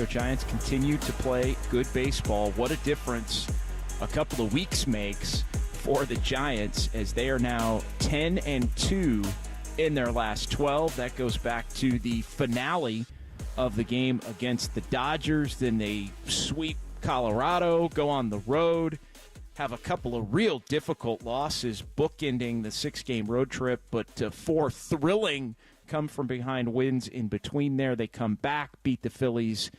Francisco Giants continue to play good baseball. What a difference a couple of weeks makes for the Giants, as they are now 10-2 in their last 12. That goes back to the finale of the game against the Dodgers. Then they sweep Colorado, go on the road, have a couple of real difficult losses, bookending the 6-game road trip, but 4 thrilling come-from-behind wins in between there. They come back, beat the Phillies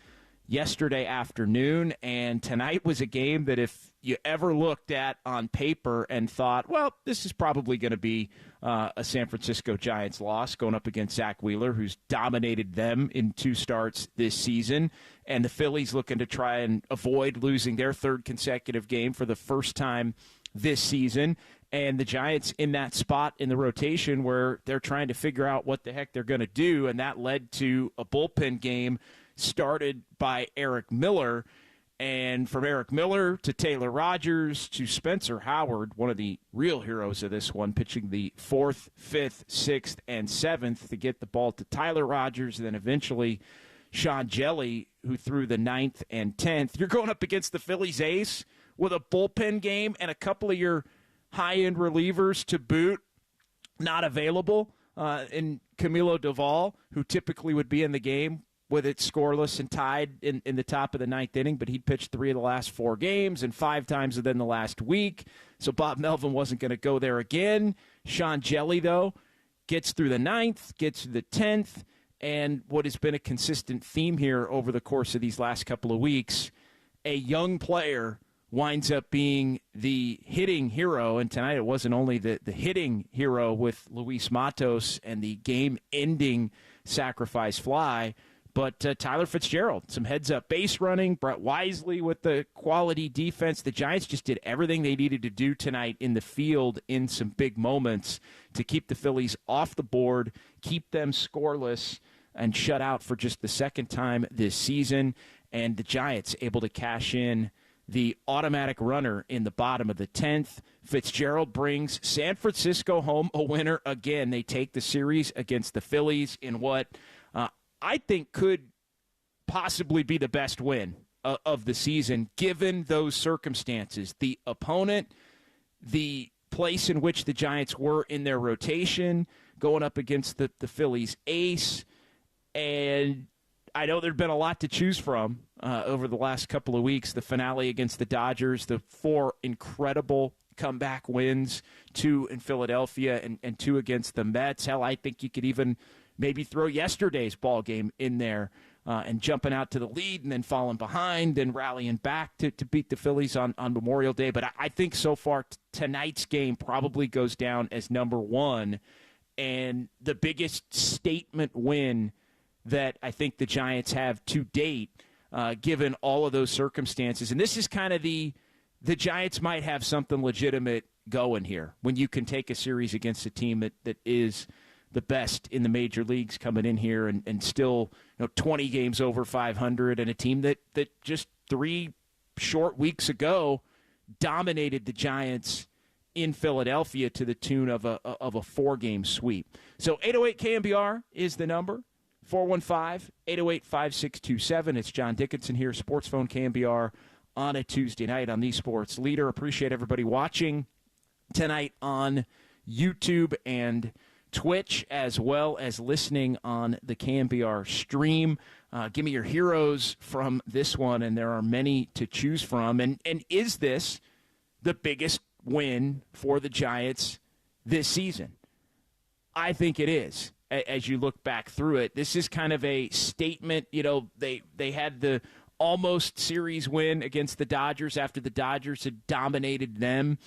yesterday afternoon, and tonight was a game that if you ever looked at on paper and thought, well, this is probably going to be a San Francisco Giants loss going up against Zach Wheeler, who's dominated them in 2 starts this season, and the Phillies looking to try and avoid losing their 3rd consecutive game for the first time this season, and the Giants in that spot in the rotation where they're trying to figure out what the heck they're going to do, and that led to a bullpen game started by Eric Miller. And from Eric Miller to Taylor Rogers to Spencer Howard, one of the real heroes of this one, pitching the 4th, 5th, 6th, and 7th to get the ball to Tyler Rogers, and then eventually Sean Jelly, who threw the 9th and 10th. You're going up against the Phillies ace with a bullpen game and a couple of your high-end relievers to boot not available, in Camilo Doval, who typically would be in the game with it scoreless and tied in the top of the 9th inning, but he'd pitched 3 of the last 4 games and 5 times within the last week, so Bob Melvin wasn't going to go there again. Sean Jelly, though, gets through the 9th, gets through the 10th, and what has been a consistent theme here over the course of these last couple of weeks, a young player winds up being the hitting hero, and tonight it wasn't only the hitting hero with Luis Matos and the game-ending sacrifice fly, but Tyler Fitzgerald, some heads-up base running, Brett Wisely with the quality defense. The Giants just did everything they needed to do tonight in the field in some big moments to keep the Phillies off the board, keep them scoreless, and shut out for just the 2nd time this season. And the Giants able to cash in the automatic runner in the bottom of the 10th. Fitzgerald brings San Francisco home a winner again. They take the series against the Phillies in what I think could possibly be the best win of the season, given those circumstances. The opponent, the place in which the Giants were in their rotation, going up against the Phillies ace, and I know there'd been a lot to choose from over the last couple of weeks. The finale against the Dodgers, the 4 incredible comeback wins, 2 in Philadelphia and 2 against the Mets. Hell, I think you could even maybe throw yesterday's ball game in there and jumping out to the lead and then falling behind and rallying back to beat the Phillies on Memorial Day. But I think so far tonight's game probably goes down as number 1 and the biggest statement win that I think the Giants have to date, given all of those circumstances. And this is kind of the Giants might have something legitimate going here when you can take a series against a team that is the best in the major leagues coming in here and still 20 games over 500, and a team that just 3 short weeks ago dominated the Giants in Philadelphia to the tune of a 4-game sweep. So 808 KNBR is the number. 415-808-5627. It's John Dickinson here, Sports Phone KNBR on a Tuesday night on the Sports Leader. Appreciate everybody watching tonight on YouTube and Twitch, as well as listening on the KNBR stream. Give me your heroes from this one, and there are many to choose from. And is this the biggest win for the Giants this season? I think it is. As you look back through it, this is kind of a statement. They had the almost series win against the Dodgers after the Dodgers had dominated them,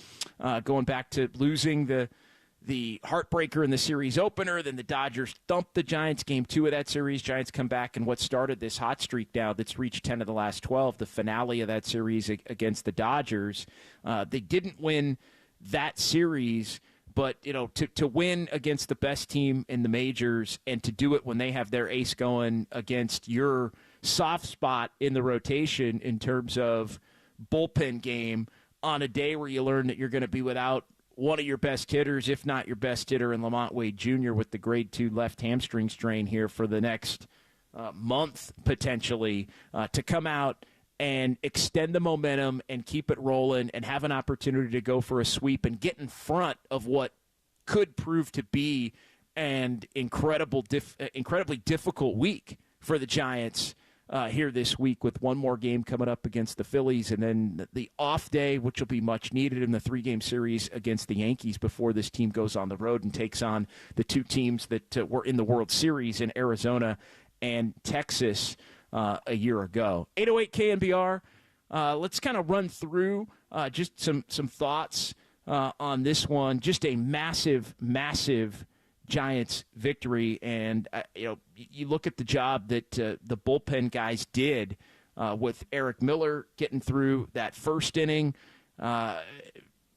going back to losing the heartbreaker in the series opener. Then the Dodgers thumped the Giants game 2 of that series. Giants come back, and what started this hot streak now that's reached 10 of the last 12, the finale of that series against the Dodgers. They didn't win that series, but to win against the best team in the majors and to do it when they have their ace going against your soft spot in the rotation in terms of bullpen game on a day where you learn that you're going to be without one of your best hitters, if not your best hitter, in Lamont Wade Jr. with the grade 2 left hamstring strain here for the next month potentially to come out and extend the momentum and keep it rolling and have an opportunity to go for a sweep and get in front of what could prove to be an incredibly difficult week for the Giants here this week, with one more game coming up against the Phillies and then the off day, which will be much needed in the 3-game series against the Yankees before this team goes on the road and takes on the two teams that were in the World Series in Arizona and Texas a year ago. 808 KNBR. Let's kind of run through just some thoughts on this one. Just a massive Giants victory, and you look at the job that the bullpen guys did with Eric Miller getting through that first inning.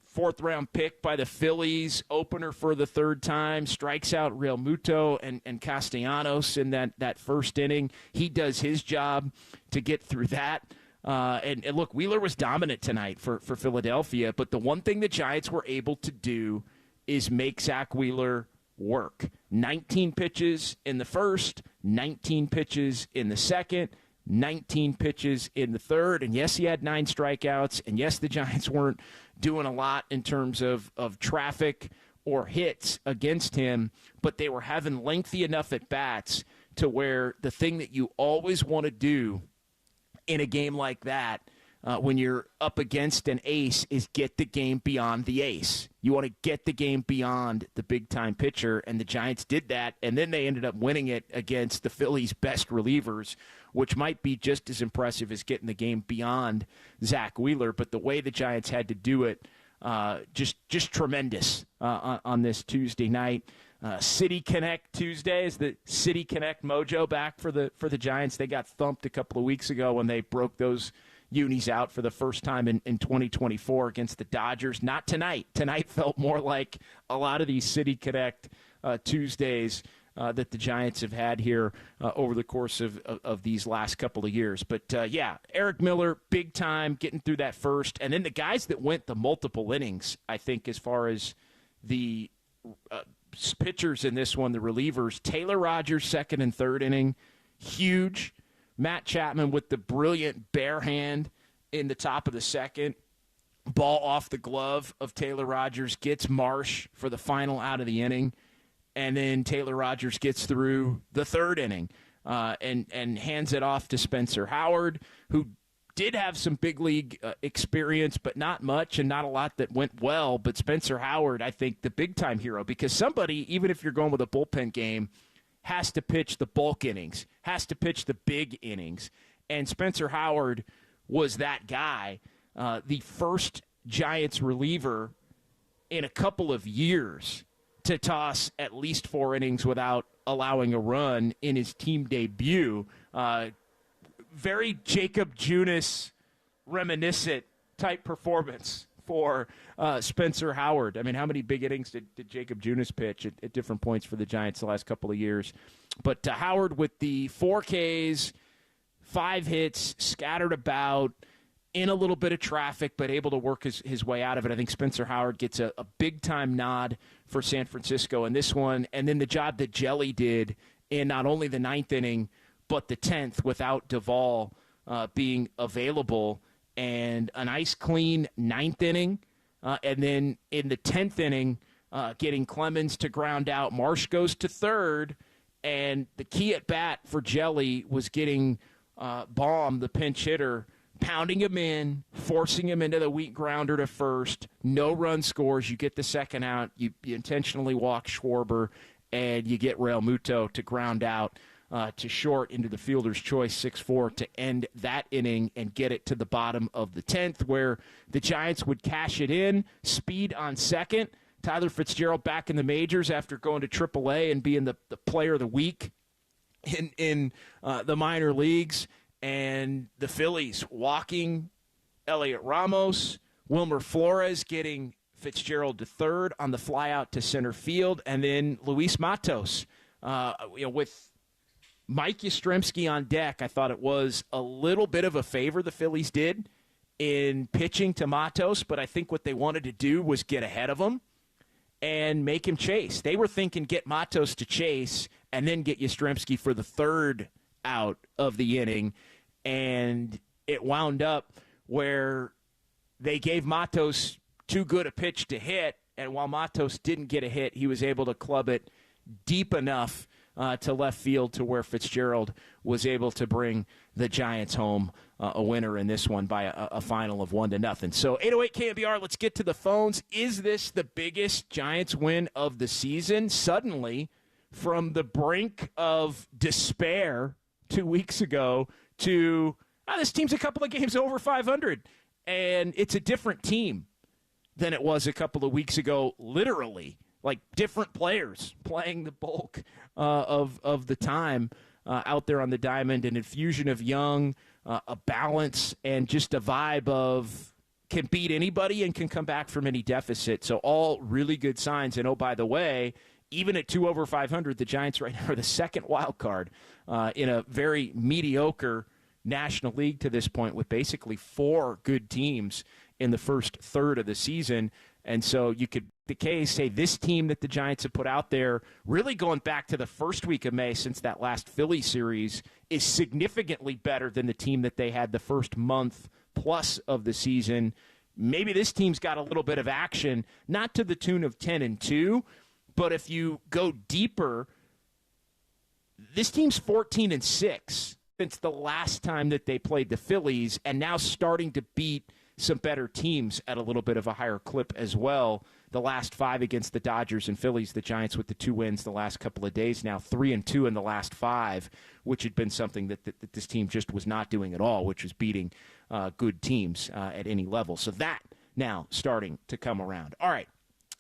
Fourth-round pick by the Phillies, opener for the third time, strikes out Real Muto and Castellanos in that first inning. He does his job to get through that. And look, Wheeler was dominant tonight for Philadelphia, but the one thing the Giants were able to do is make Zach Wheeler work. 19 pitches in the first, 19 pitches in the second, 19 pitches in the third, and yes, he had 9 strikeouts, and yes, the Giants weren't doing a lot in terms of traffic or hits against him, but they were having lengthy enough at-bats to where the thing that you always want to do in a game like that when you're up against an ace is get the game beyond the ace. You want to get the game beyond the big-time pitcher, and the Giants did that, and then they ended up winning it against the Phillies' best relievers, which might be just as impressive as getting the game beyond Zach Wheeler. But the way the Giants had to do it, just tremendous on this Tuesday night. City Connect Tuesday is the City Connect mojo back for the Giants. They got thumped a couple of weeks ago when they broke those unis out for the first time in 2024 against the Dodgers. Not tonight. Tonight felt more like a lot of these City Connect Tuesdays that the Giants have had here over the course of these last couple of years. But, Eric Miller, big time, getting through that first. And then the guys that went the multiple innings, I think, as far as the pitchers in this one, the relievers, Taylor Rogers, second and third inning, huge. Matt Chapman with the brilliant bare hand in the top of the second. Ball off the glove of Taylor Rogers, gets Marsh for the final out of the inning. And then Taylor Rogers gets through the third inning and hands it off to Spencer Howard, who did have some big league experience, but not much and not a lot that went well. But Spencer Howard, I think, the big-time hero, because somebody, even if you're going with a bullpen game, has to pitch the bulk innings, has to pitch the big innings. And Spencer Howard was that guy, the first Giants reliever in a couple of years to toss at least 4 innings without allowing a run in his team debut. Very Jacob Junis reminiscent type performance for Spencer Howard. I mean, how many big innings did Jacob Junis pitch at different points for the Giants the last couple of years? But Howard with the 4 Ks, 5 hits, scattered about, in a little bit of traffic, but able to work his way out of it. I think Spencer Howard gets a big-time nod for San Francisco in this one. And then the job that Jelly did in not only the 9th inning, but the 10th without Duvall being available. And a nice, clean 9th inning. And then in the 10th inning, getting Clemens to ground out. Marsh goes to third. And the key at bat for Jelly was getting Baum, the pinch hitter, pounding him in, forcing him into the weak grounder to first. No run scores. You get the second out. You intentionally walk Schwarber, and you get Real Muto to ground out to short into the fielder's choice 6-4 to end that inning and get it to the bottom of the 10th, where the Giants would cash it in. Speed on second. Tyler Fitzgerald back in the majors after going to AAA and being the player of the week in the minor leagues. And the Phillies walking Elliot Ramos, Wilmer Flores getting Fitzgerald to third on the fly out to center field, and then Luis Matos. With Mike Yastrzemski on deck, I thought it was a little bit of a favor the Phillies did in pitching to Matos, but I think what they wanted to do was get ahead of him and make him chase. They were thinking get Matos to chase and then get Yastrzemski for the third out of the inning, and it wound up where they gave Matos too good a pitch to hit, and while Matos didn't get a hit, he was able to club it deep enough to left field to where Fitzgerald was able to bring the Giants home a winner in this one by a final of 1-0. So 808 KNBR, let's get to the phones. Is this the biggest Giants win of the season? Suddenly, from the brink of despair 2 weeks ago to this team's a couple of games over 500, and it's a different team than it was a couple of weeks ago, literally. Like different players playing the bulk of the time out there on the diamond, an infusion of young, a balance, and just a vibe of can beat anybody and can come back from any deficit. So all really good signs. And, oh, by the way, even at 2 over 500, the Giants right now are the second wild card in a very mediocre National League to this point with basically 4 good teams in the first third of the season. And so you could the case say this team that the Giants have put out there, really going back to the first week of May since that last Philly series, is significantly better than the team that they had the first month plus of the season. Maybe this team's got a little bit of action, not to the tune of 10-2, but if you go deeper, this team's 14-6 since the last time that they played the Phillies, and now starting to beat some better teams at a little bit of a higher clip as well. The last 5 against the Dodgers and Phillies, the Giants with the 2 wins the last couple of days now, 3-2 in the last 5, which had been something that this team just was not doing at all, which was beating good teams at any level. So that now starting to come around. All right,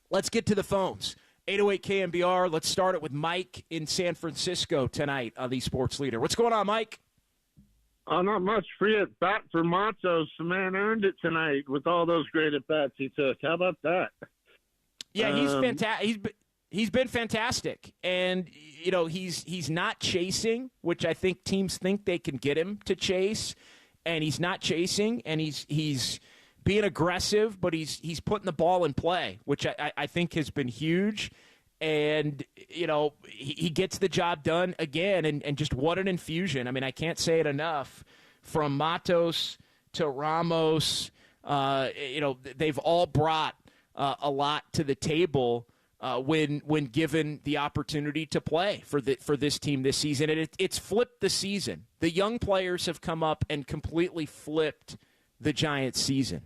let's get to the phones. 808 KNBR, let's start it with Mike in San Francisco tonight on the Sports Leader. What's going on, Mike? Not much. Free at bat for Matos. The man earned it tonight with all those great at bats he took. How about that? Yeah, he's fantastic. He's been fantastic, and you know he's not chasing, which I think teams think they can get him to chase, and he's not chasing, and he's being aggressive, but he's putting the ball in play, which I think has been huge. And, you know, he gets the job done again, and just what an infusion. I mean, I can't say it enough. From Matos to Ramos, you know, they've all brought a lot to the table when given the opportunity to play for this team this season. And it's flipped the season. The young players have come up and completely flipped the Giants' season.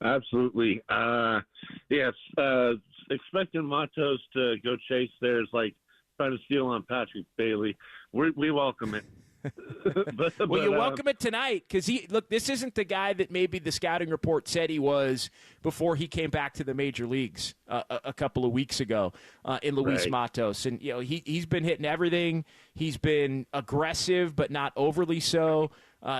Absolutely. Yes. Expecting Matos to go chase there is like trying to steal on Patrick Bailey. We welcome it. Well, you welcome it tonight because this isn't the guy that maybe the scouting report said he was before he came back to the major leagues a couple of weeks ago in Luis Right. Matos. And, you know, he's been hitting everything. He's been aggressive, but not overly so.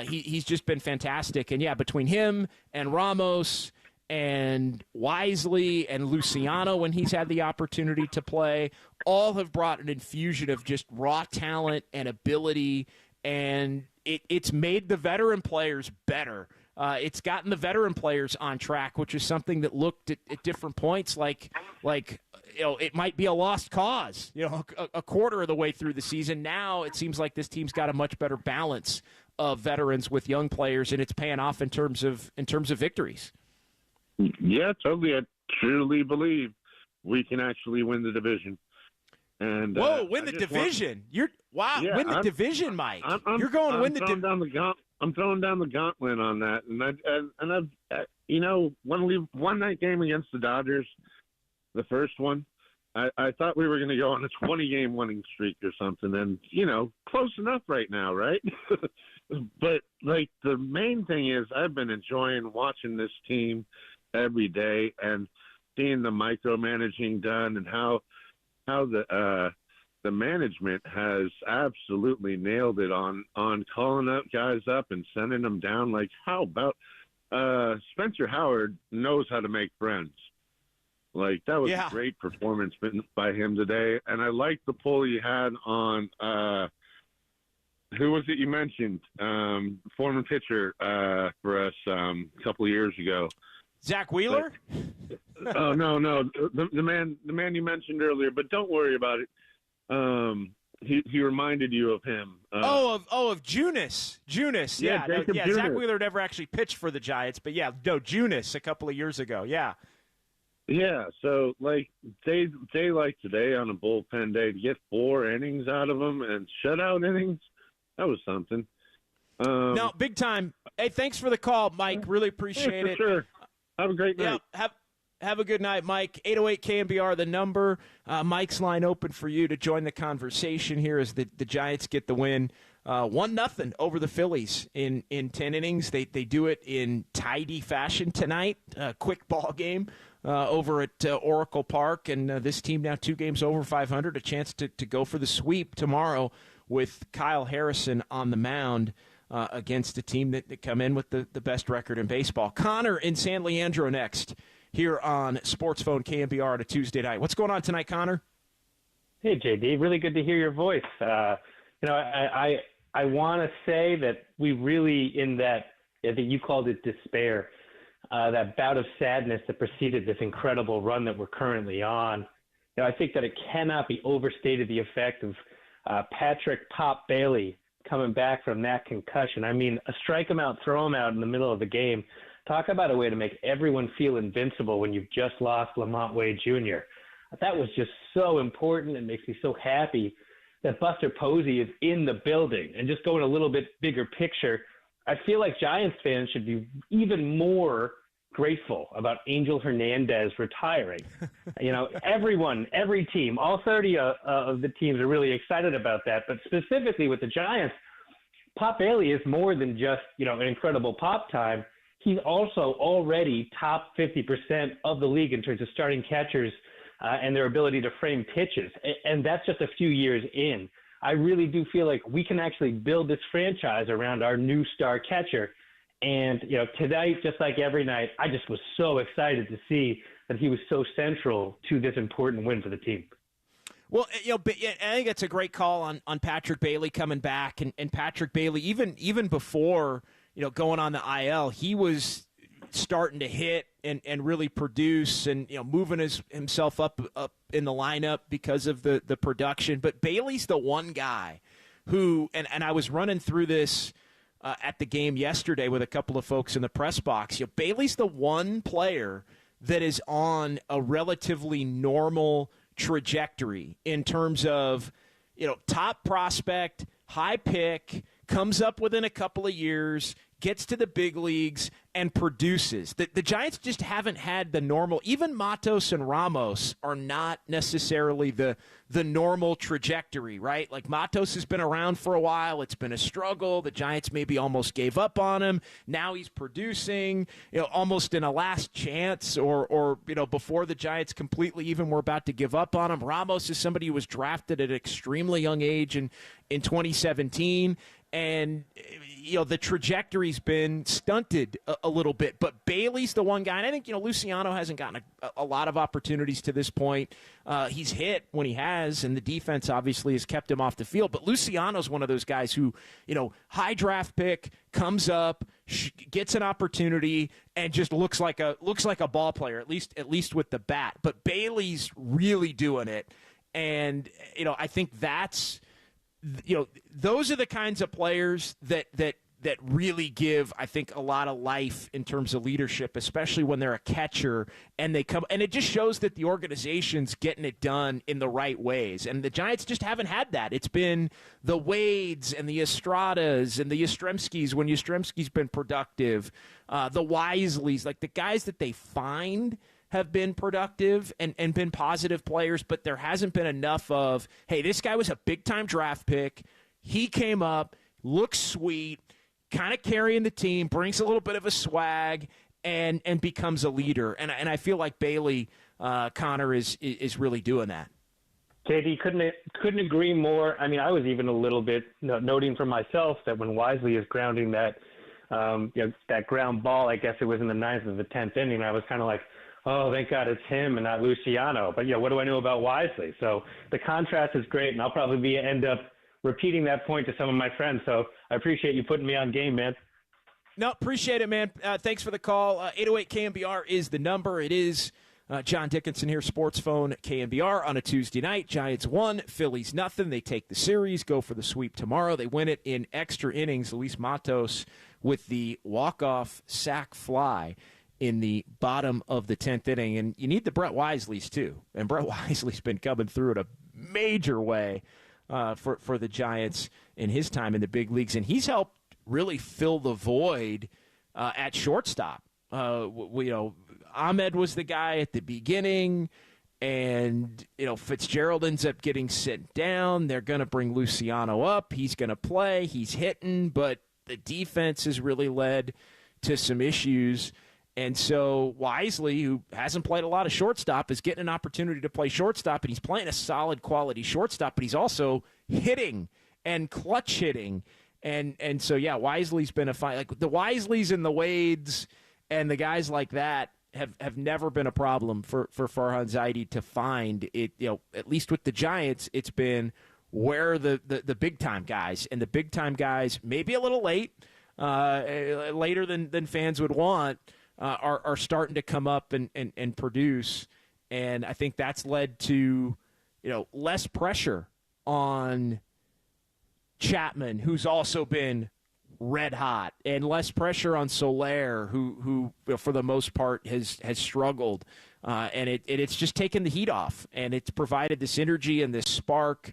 He's just been fantastic. And, yeah, between him and Ramos and Wisely and Luciano when he's had the opportunity to play, all have brought an infusion of just raw talent and ability, and it's made the veteran players better. It's gotten the veteran players on track, which is something that looked at different points like you know, it might be a lost cause, you know, a quarter of the way through the season. Now it seems like this team's got a much better balance of veterans with young players, and it's paying off in terms of victories. Yeah, totally. I truly believe we can actually win the division. And win the division! Win the division, Mike. You're going to win the division. I'm throwing down the gauntlet on that, and I've you know, when we won that game against the Dodgers, the first one, I thought we were going to go on a 20-game winning streak or something, and you know, close enough right now, right? But like the main thing is, I've been enjoying watching this team every day and seeing the micromanaging done and how the management has absolutely nailed it on calling up guys up and sending them down. Like, how about Spencer Howard knows how to make friends. Like, that was a great performance by him today. And I liked the pull he had on who was it you mentioned? Former pitcher for us a couple of years ago. Zach Wheeler? Oh no, the man you mentioned earlier. But don't worry about it. he reminded you of him. Of Junis. Junis, yeah. Junis. Zach Wheeler never actually pitched for the Giants, but Junis a couple of years ago, yeah. Yeah, so like they like today on a bullpen day to get 4 innings out of them and shutout innings. That was something. No, big time. Hey, thanks for the call, Mike. Really appreciate it. Sure. Have a great night. Yeah, have a good night, Mike. 808 KNBR, the number. Mike's line open for you to join the conversation here as the Giants get the win. 1-0 over the Phillies in 10 innings. They do it in tidy fashion tonight. Quick ball game over at Oracle Park. And this team now 2 games over 500. A chance to go for the sweep tomorrow with Kyle Harrison on the mound against a team that come in with the best record in baseball. Connor in San Leandro next here on Sports Phone KNBR on a Tuesday night. What's going on tonight, Connor? Hey, JD. Really good to hear your voice. I want to say that we really, in that, I think you called it despair, that bout of sadness that preceded this incredible run that we're currently on. I think that it cannot be overstated the effect of Patrick "Pop" Bailey coming back from that concussion. I mean, a strike him out, throw him out in the middle of the game. Talk about a way to make everyone feel invincible when you've just lost Lamont Wade Jr. That was just so important. It makes me so happy that Buster Posey is in the building. And just going a little bit bigger picture, I feel like Giants fans should be even more grateful about Angel Hernandez retiring. Everyone, every team, all 30 of the teams are really excited about that. But specifically with the Giants, Pop Bailey is more than just, an incredible pop time. He's also already top 50% of the league in terms of starting catchers and their ability to frame pitches. And that's just a few years in. I really do feel like we can actually build this franchise around our new star catcher. And, tonight, just like every night, I just was so excited to see that he was so central to this important win for the team. Well, I think it's a great call on Patrick Bailey coming back. And Patrick Bailey, even before, going on the IL, he was starting to hit and really produce and, moving himself up in the lineup because of the production. But Bailey's the one guy who, and I was running through this at the game yesterday with a couple of folks in the press box. Bailey's the one player that is on a relatively normal trajectory in terms of, top prospect, high pick, comes up within a couple of years, gets to the big leagues, and produces. The Giants just haven't had the normal. Even Matos and Ramos are not necessarily the normal trajectory, right? Like Matos has been around for a while. It's been a struggle. The Giants maybe almost gave up on him. Now he's producing, almost in a last chance or before the Giants completely even were about to give up on him. Ramos is somebody who was drafted at an extremely young age in 2017. And, the trajectory's been stunted a little bit. But Bailey's the one guy. And I think, Luciano hasn't gotten a lot of opportunities to this point. He's hit when he has, and the defense obviously has kept him off the field. But Luciano's one of those guys who, high draft pick, comes up, gets an opportunity, and just looks like a ball player, at least with the bat. But Bailey's really doing it. And, I think that's – those are the kinds of players that really give, I think, a lot of life in terms of leadership, especially when they're a catcher and they come. And it just shows that the organization's getting it done in the right ways. And the Giants just haven't had that. It's been the Wades and the Estradas and the Yastrzemskis when Yastrzemski's been productive, the Wisleys, like the guys that they find have been productive and been positive players, but there hasn't been enough of, hey, this guy was a big-time draft pick. He came up, looks sweet, kind of carrying the team, brings a little bit of a swag, and becomes a leader. And I feel like Bailey, Connor, is really doing that. JD, couldn't agree more. I mean, I was even a little bit noting for myself that when Wisely is grounding that ground ball, I guess it was in the 9th or the 10th inning, I was kind of like, oh, thank God it's him and not Luciano. But, what do I know about Wisely? So the contrast is great, and I'll probably end up repeating that point to some of my friends. So I appreciate you putting me on game, man. No, appreciate it, man. Thanks for the call. 808 KNBR is the number. It is John Dickinson here, Sports Phone, KNBR on a Tuesday night. Giants 1, Phillies nothing. They take the series, go for the sweep tomorrow. They win it in extra innings. Luis Matos with the walk-off sac fly in the bottom of the 10th inning. And you need the Brett Wisleys, too. And Brett Wisely's been coming through in a major way for the Giants in his time in the big leagues. And he's helped really fill the void at shortstop. Ahmed was the guy at the beginning, and Fitzgerald ends up getting sent down. They're going to bring Luciano up. He's going to play. He's hitting, but the defense has really led to some issues. And so Wisely, who hasn't played a lot of shortstop, is getting an opportunity to play shortstop, and he's playing a solid quality shortstop, but he's also hitting and clutch hitting. And so, yeah, Wisely's been a fine. Like the Wisleys and the Wades and the guys like that have never been a problem for Farhan Zaidi to find it. At least with the Giants, it's been where the big time guys, and the big time guys maybe a little late, later than fans would want, are starting to come up and produce. And I think that's led to less pressure on Chapman, who's also been red hot, and less pressure on Soler, who for the most part has struggled, and it's just taken the heat off, and it's provided this energy and this spark,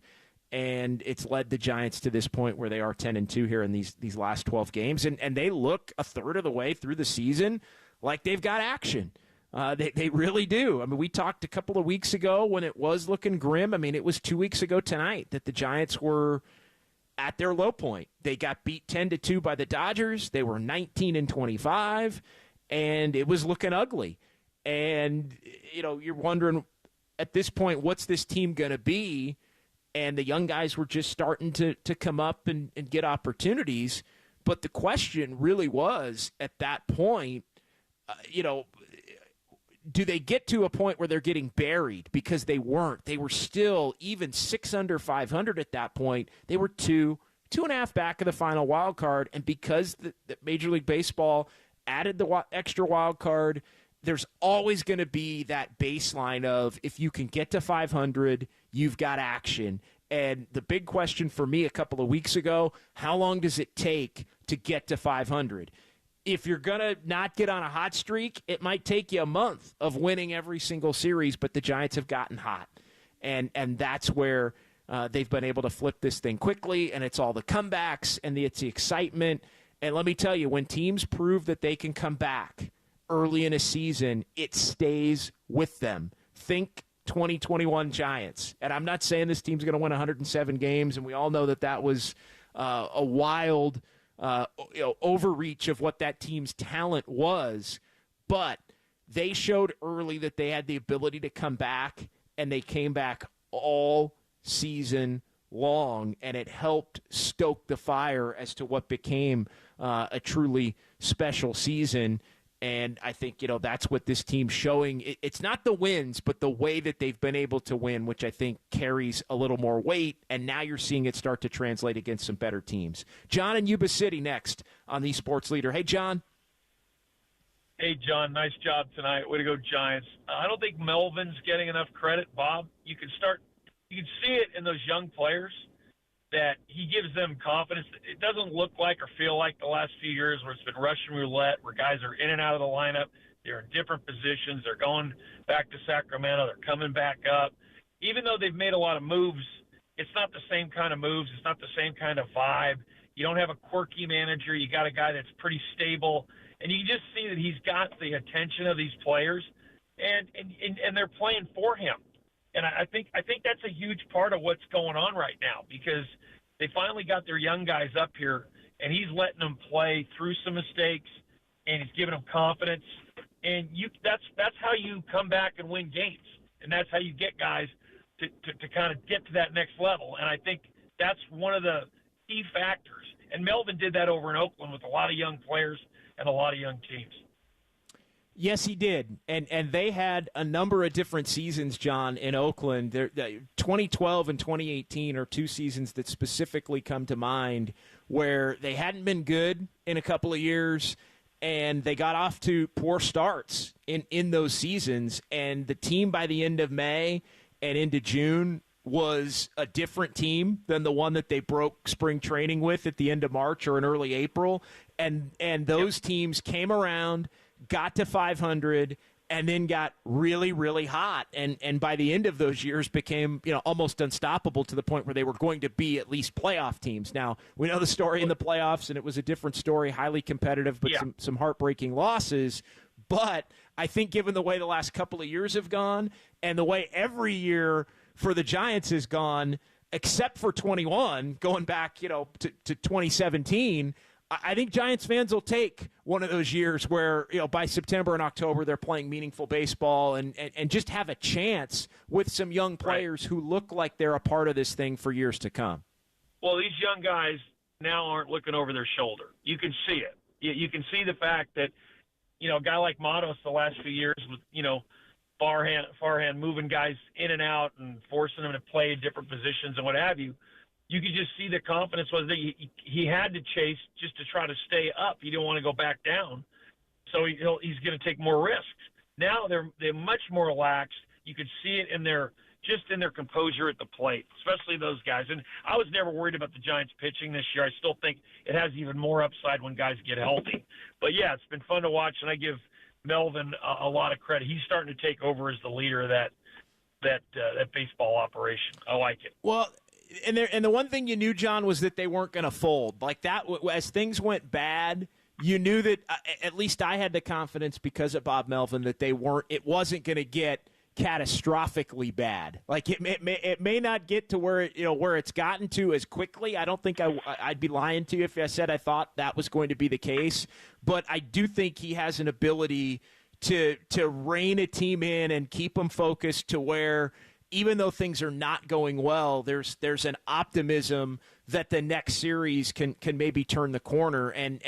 and it's led the Giants to this point where they are 10-2 here in these last 12 games, and they look a third of the way through the season like they've got action. They really do. I mean, we talked a couple of weeks ago when it was looking grim. I mean, it was 2 weeks ago tonight that the Giants were at their low point. They got beat 10-2 by the Dodgers. They were 19-25, and it was looking ugly. And, you're wondering at this point, what's this team going to be? And the young guys were just starting to come up and get opportunities. But the question really was, at that point, do they get to a point where they're getting buried? Because they weren't. They were still even 6 under 500 at that point. They were 2.5 back of the final wild card. And because the Major League Baseball added the extra wild card, there's always going to be that baseline of if you can get to 500, you've got action. And the big question for me a couple of weeks ago, how long does it take to get to 500? If you're going to not get on a hot streak, it might take you a month of winning every single series, but the Giants have gotten hot. And that's where they've been able to flip this thing quickly, and it's all the comebacks, and it's the excitement. And let me tell you, when teams prove that they can come back early in a season, it stays with them. Think 2021 Giants. And I'm not saying this team's going to win 107 games, and we all know that was a wild overreach of what that team's talent was, but they showed early that they had the ability to come back, and they came back all season long, and it helped stoke the fire as to what became a truly special season. And I think, that's what this team's showing. It's not the wins, but the way that they've been able to win, which I think carries a little more weight. And now you're seeing it start to translate against some better teams. John in Yuba City next on the Sports Leader. Hey, John. Hey, John. Nice job tonight. Way to go, Giants. I don't think Melvin's getting enough credit, Bob. You can see it in those young players that he gives them confidence. It doesn't look like or feel like the last few years where it's been Russian roulette, where guys are in and out of the lineup. They're in different positions. They're going back to Sacramento. They're coming back up. Even though they've made a lot of moves, it's not the same kind of moves. It's not the same kind of vibe. You don't have a quirky manager. You got a guy that's pretty stable. And you just see that he's got the attention of these players, and they're playing for him. And I think that's a huge part of what's going on right now, because they finally got their young guys up here, and he's letting them play through some mistakes, and he's giving them confidence. And that's how you come back and win games, and that's how you get guys to kind of get to that next level. And I think that's one of the key factors. And Melvin did that over in Oakland with a lot of young players and a lot of young teams. Yes, he did. And they had a number of different seasons, John, in Oakland. 2012 and 2018 are two seasons that specifically come to mind where they hadn't been good in a couple of years, and they got off to poor starts in those seasons. And the team by the end of May and into June was a different team than the one that they broke spring training with at the end of March or in early April. And those teams came around, got to 500, and then got really, really hot. And by the end of those years became, almost unstoppable to the point where they were going to be at least playoff teams. Now, we know the story in the playoffs, and it was a different story, highly competitive, but some heartbreaking losses. But I think given the way the last couple of years have gone and the way every year for the Giants has gone, except for 21, going back, to 2017, I think Giants fans will take one of those years where, by September and October they're playing meaningful baseball and just have a chance with some young players who look like they're a part of this thing for years to come. Well, these young guys now aren't looking over their shoulder. You can see it. You can see the fact that, a guy like Matos the last few years with, Farhan moving guys in and out and forcing them to play different positions and what have you. You could just see the confidence was that he had to chase just to try to stay up. He didn't want to go back down, so he's going to take more risks. Now they're much more relaxed. You could see it in their composure at the plate, especially those guys. And I was never worried about the Giants pitching this year. I still think it has even more upside when guys get healthy. But yeah, it's been fun to watch, and I give Melvin a lot of credit. He's starting to take over as the leader of that baseball operation. I like it. Well. And the one thing you knew, John, was that they weren't going to fold. Like that, as things went bad, you knew that at least I had the confidence because of Bob Melvin that it wasn't going to get catastrophically bad. Like it may not get to where where it's gotten to as quickly. I don't think I'd be lying to you if I said I thought that was going to be the case. But I do think he has an ability to rein a team in and keep them focused to where, even though things are not going well, there's an optimism that the next series can maybe turn the corner. And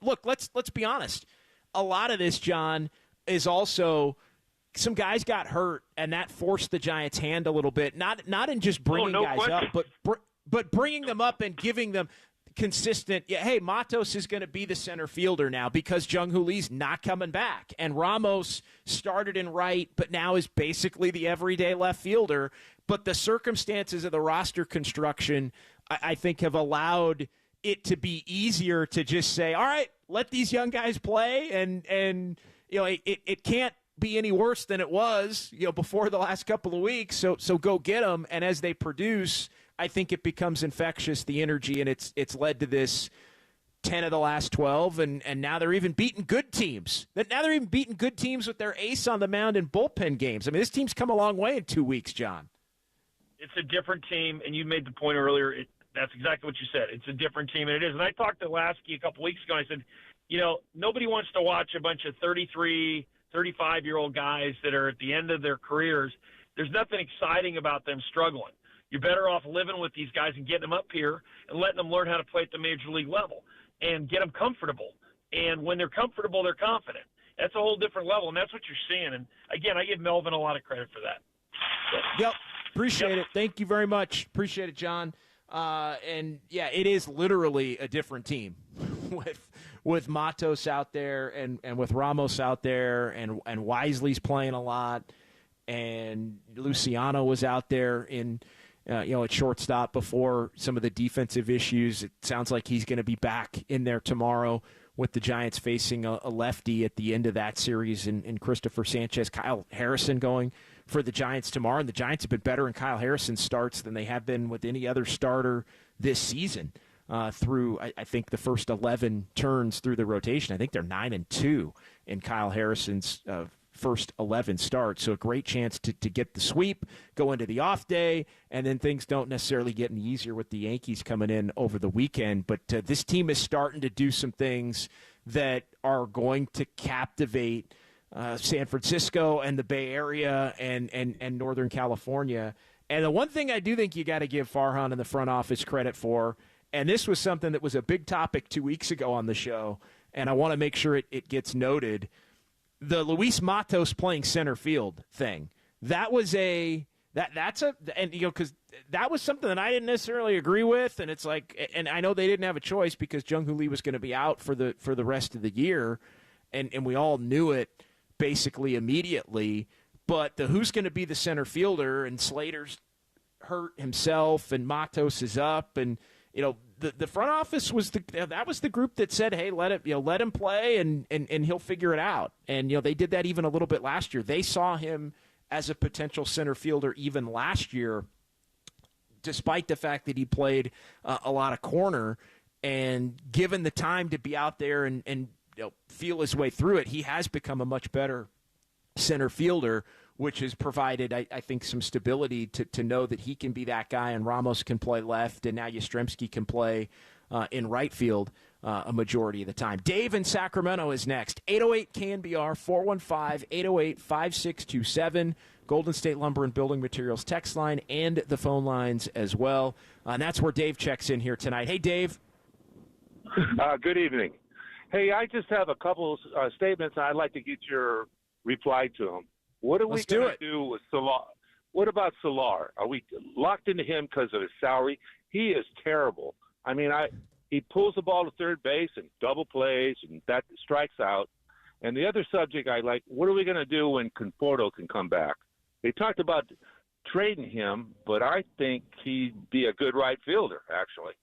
look, let's be honest. A lot of this, John, is also some guys got hurt, and that forced the Giants' hand a little bit. Not in just bringing guys question. up, but bringing them up and giving them consistent. Yeah, hey, Matos is going to be the center fielder now because Jung-Hoo Lee's not coming back, and Ramos started in right, but now is basically the everyday left fielder. But the circumstances of the roster construction, I think, have allowed it to be easier to just say, all right, let these young guys play, and it can't be any worse than it was before the last couple of weeks. So go get them, and as they produce, I think it becomes infectious, the energy, and it's led to this 10 of the last 12, and now they're even beating good teams. Now they're even beating good teams with their ace on the mound in bullpen games. I mean, this team's come a long way in 2 weeks, John. It's a different team, and you made the point earlier. That's exactly what you said. It's a different team, and it is. And I talked to Lasky a couple weeks ago, and I said, nobody wants to watch a bunch of 33, 35-year-old guys that are at the end of their careers. There's nothing exciting about them struggling. You're better off living with these guys and getting them up here and letting them learn how to play at the major league level and get them comfortable. And when they're comfortable, they're confident. That's a whole different level, and that's what you're seeing. And, again, I give Melvin a lot of credit for that. Yep. Appreciate it. Thank you very much. Appreciate it, John. And, yeah, it is literally a different team with Matos out there and with Ramos out there and Wisely's playing a lot. And Luciano was out there in – at shortstop before some of the defensive issues. It sounds like he's going to be back in there tomorrow with the Giants facing a lefty at the end of that series in Christopher Sanchez. Kyle Harrison going for the Giants tomorrow, and the Giants have been better in Kyle Harrison's starts than they have been with any other starter this season through, I think, the first 11 turns through the rotation. I think they're 9-2 in Kyle Harrison's first 11 starts. So a great chance to get the sweep, go into the off day, and then things don't necessarily get any easier with the Yankees coming in over the weekend. But this team is starting to do some things that are going to captivate San Francisco and the Bay Area and Northern California. And the one thing I do think you got to give Farhan and the front office credit for, and this was something that was a big topic 2 weeks ago on the show, and I want to make sure it gets noted, the Luis Matos playing center field thing. That was because that was something that I didn't necessarily agree with, and it's like, and I know they didn't have a choice because Jung-Hoo Lee was going to be out for the rest of the year, and we all knew it basically immediately. But who's going to be the center fielder, and Slater's hurt himself, and Matos is up, and the front office was the group that said, hey, let him play, and he'll figure it out. And they did that even a little bit last year. They saw him as a potential center fielder even last year, despite the fact that he played a lot of corner. And given the time to be out there and feel his way through it, he has become a much better center fielder, which has provided, I think, some stability to know that he can be that guy, and Ramos can play left, and now Yastrzemski can play in right field a majority of the time. Dave in Sacramento is next. 808 KNBR, 415-808-5627. Golden State Lumber and Building Materials text line and the phone lines as well. And that's where Dave checks in here tonight. Hey, Dave. Good evening. Hey, I just have a couple statements. I'd like to get your reply to them. What are we going to do with Solar? What about Solar? Are we locked into him because of his salary? He is terrible. I mean, he pulls the ball to third base and double plays, and that strikes out. And the other subject I like, what are we going to do when Conforto can come back? They talked about trading him, but I think he'd be a good right fielder, actually.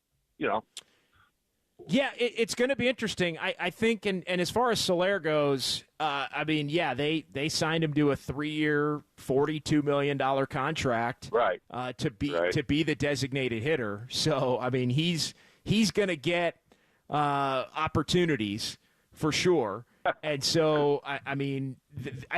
Yeah, it's going to be interesting. I think, and as far as Soler goes, they signed him to a 3-year, $42 million contract, right? To be the designated hitter. So I mean, he's going to get opportunities for sure. And so I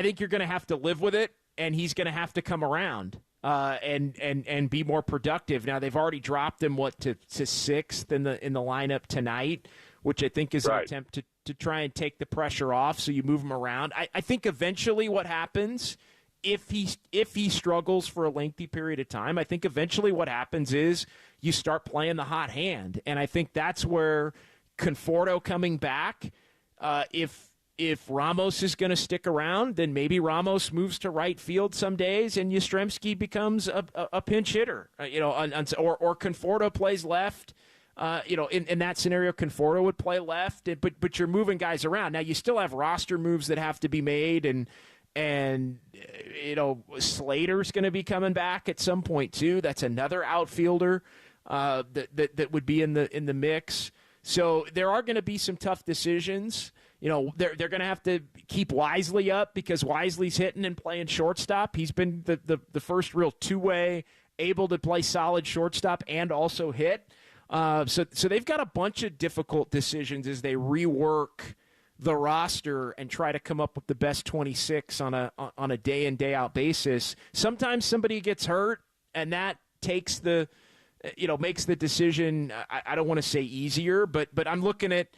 think you're going to have to live with it, and he's going to have to come around. And be more productive. Now they've already dropped him to sixth in the lineup tonight, which I think is an attempt to try and take the pressure off. So you move him around. I think eventually what happens if he struggles for a lengthy period of time, I think eventually what happens is you start playing the hot hand, and I think that's where Conforto coming back, if Ramos is going to stick around, then maybe Ramos moves to right field some days, and Yastrzemski becomes a pinch hitter. Or Conforto plays left. In that scenario, Conforto would play left. But you're moving guys around. Now you still have roster moves that have to be made, and Slater's going to be coming back at some point too. That's another outfielder that would be in the mix. So there are going to be some tough decisions. They're going to have to keep Wisely up because Wisely's hitting and playing shortstop. He's been the first real two-way, able to play solid shortstop and also hit. So they've got a bunch of difficult decisions as they rework the roster and try to come up with the best 26 on a day-in, day-out basis. Sometimes somebody gets hurt, and that takes makes the decision, I don't want to say easier, but I'm looking at,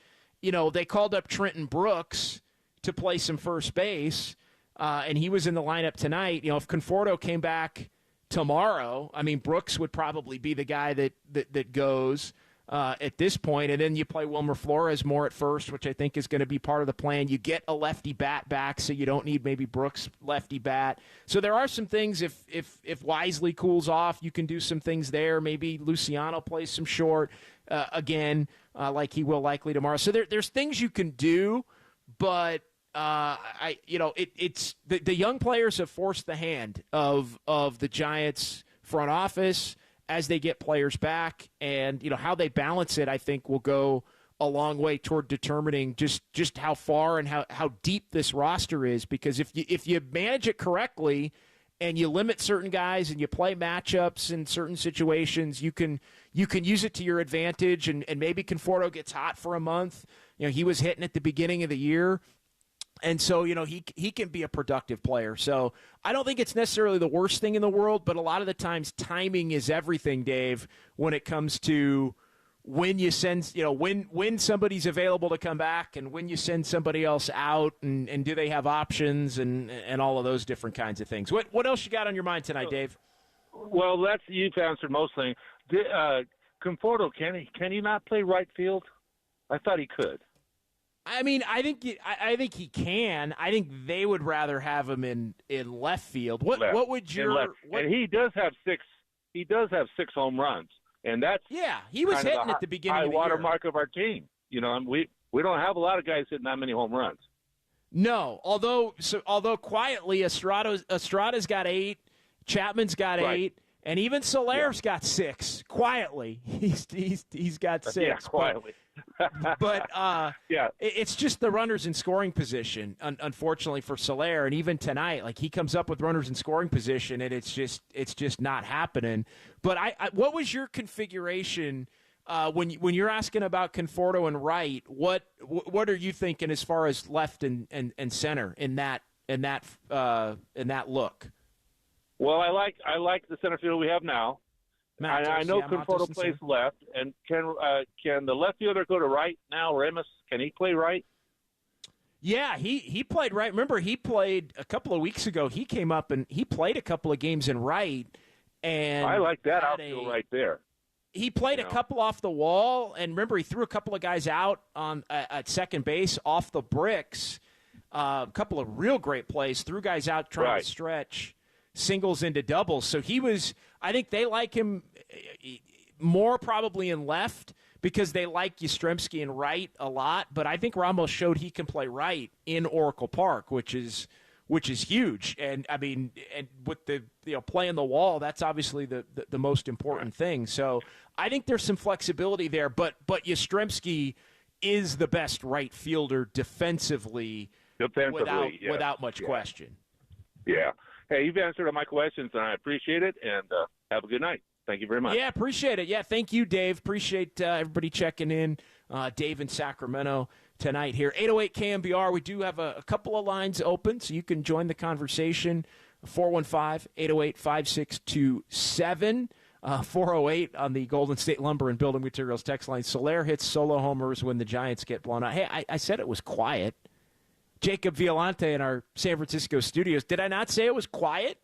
they called up Trenton Brooks to play some first base, and he was in the lineup tonight. If Conforto came back tomorrow, Brooks would probably be the guy that goes at this point, and then you play Wilmer Flores more at first, which I think is going to be part of the plan. You get a lefty bat back, so you don't need maybe Brooks' lefty bat. So there are some things, if Wisely cools off, you can do some things there. Maybe Luciano plays some short again, like he will likely tomorrow. So there's things you can do, but it's the young players have forced the hand of the Giants front office as they get players back, and how they balance it, I think, will go a long way toward determining just how far and how deep this roster is. Because if you manage it correctly and you limit certain guys and you play matchups in certain situations, you can use it to your advantage. And maybe Conforto gets hot for a month. He was hitting at the beginning of the year. And so, he can be a productive player. So I don't think it's necessarily the worst thing in the world, but a lot of the times timing is everything, Dave, when it comes to when you send, when somebody's available to come back and when you send somebody else out and do they have options and all of those different kinds of things. What else you got on your mind tonight, Dave? Well, you've answered most things. Conforto, can he not play right field? I thought he could. I think he can. I think they would rather have him in left field. What would your and he does have he does have 6 home runs, and that's he was hitting at the beginning of the year. High watermark of our team. You know, and we don't have a lot of guys hitting that many home runs. No, although quietly, Estrada's got 8, Chapman's got 8, and even Soler's got 6. Quietly, he's got 6. Yeah, quietly. But it's just the runners in scoring position, unfortunately for Soler. And even tonight, like, he comes up with runners in scoring position, and it's just not happening. But what was your configuration? When you're asking about Conforto and right, what are you thinking as far as left and center in that look? Well, I like the center field we have now. Matos, I know Conforto plays left, and can the left fielder go to right now? Ramos, can he play right? Yeah, he played right. Remember, he played a couple of weeks ago. He came up and he played a couple of games in right. And I like that outfield right there. He played a couple off the wall, and remember, he threw a couple of guys out on at second base off the bricks. A couple of real great plays, threw guys out trying to stretch singles into doubles. So I think they like him more probably in left because they like Yastrzemski in right a lot. But I think Ramos showed he can play right in Oracle Park, which is huge. And I mean, and with the playing the wall, that's obviously the most important thing. So I think there's some flexibility there, but Yastrzemski is the best right fielder defensively without much question. Yeah. Hey, you've answered all my questions, and I appreciate it, and have a good night. Thank you very much. Yeah, appreciate it. Yeah, thank you, Dave. Appreciate everybody checking in. Dave in Sacramento tonight here. 808 KNBR. We do have a couple of lines open, so you can join the conversation. 415-808-5627. 408 on the Golden State Lumber and Building Materials text line. Soler hits solo homers when the Giants get blown out. Hey, I said it was quiet. Jacob Violante in our San Francisco studios. Did I not say it was quiet,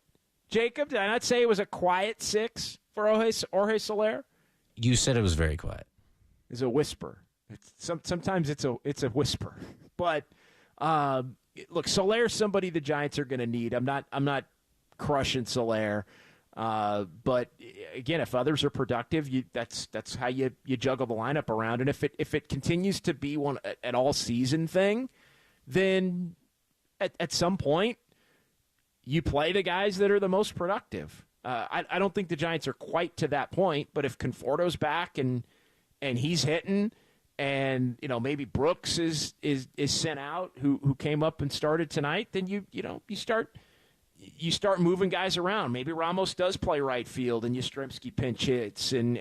Jacob? Did I not say it was a quiet 6 for Jorge Soler? You said it was very quiet. It's a whisper. Sometimes it's a whisper. But look, Soler's somebody the Giants are going to need. I'm not crushing Soler. But again, if others are productive, that's how you juggle the lineup around. And if it continues to be an all season thing, then at some point you play the guys that are the most productive. I don't think the Giants are quite to that point, but if Conforto's back and he's hitting, and maybe Brooks is sent out, who came up and started tonight, then you start moving guys around. Maybe Ramos does play right field and Yastrzemski pinch hits, and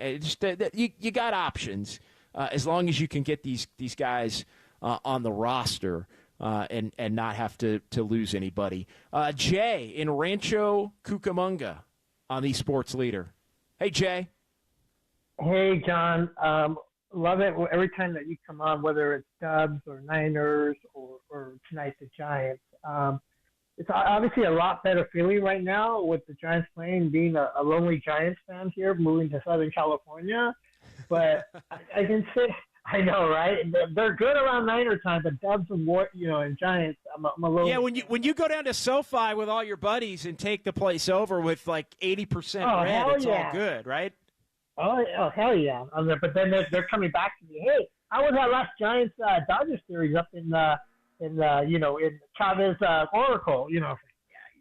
you got options as long as you can get these guys on the roster and not have to lose anybody. Jay in Rancho Cucamonga on the Sports Leader. Hey, Jay. Hey, John. Love it every time that you come on, whether it's Dubs or Niners or tonight the Giants. It's obviously a lot better feeling right now with the Giants playing, being a lonely Giants fan here, moving to Southern California. But I can say, I know, right? They're good around Niner time, but Dubs and Giants, I'm a little. Yeah, when you go down to SoFi with all your buddies and take the place over with like 80% red, it's all good, right? Oh hell yeah! But then they're coming back to me. Hey, how was that last Giants Dodgers series up in Chavez Oracle?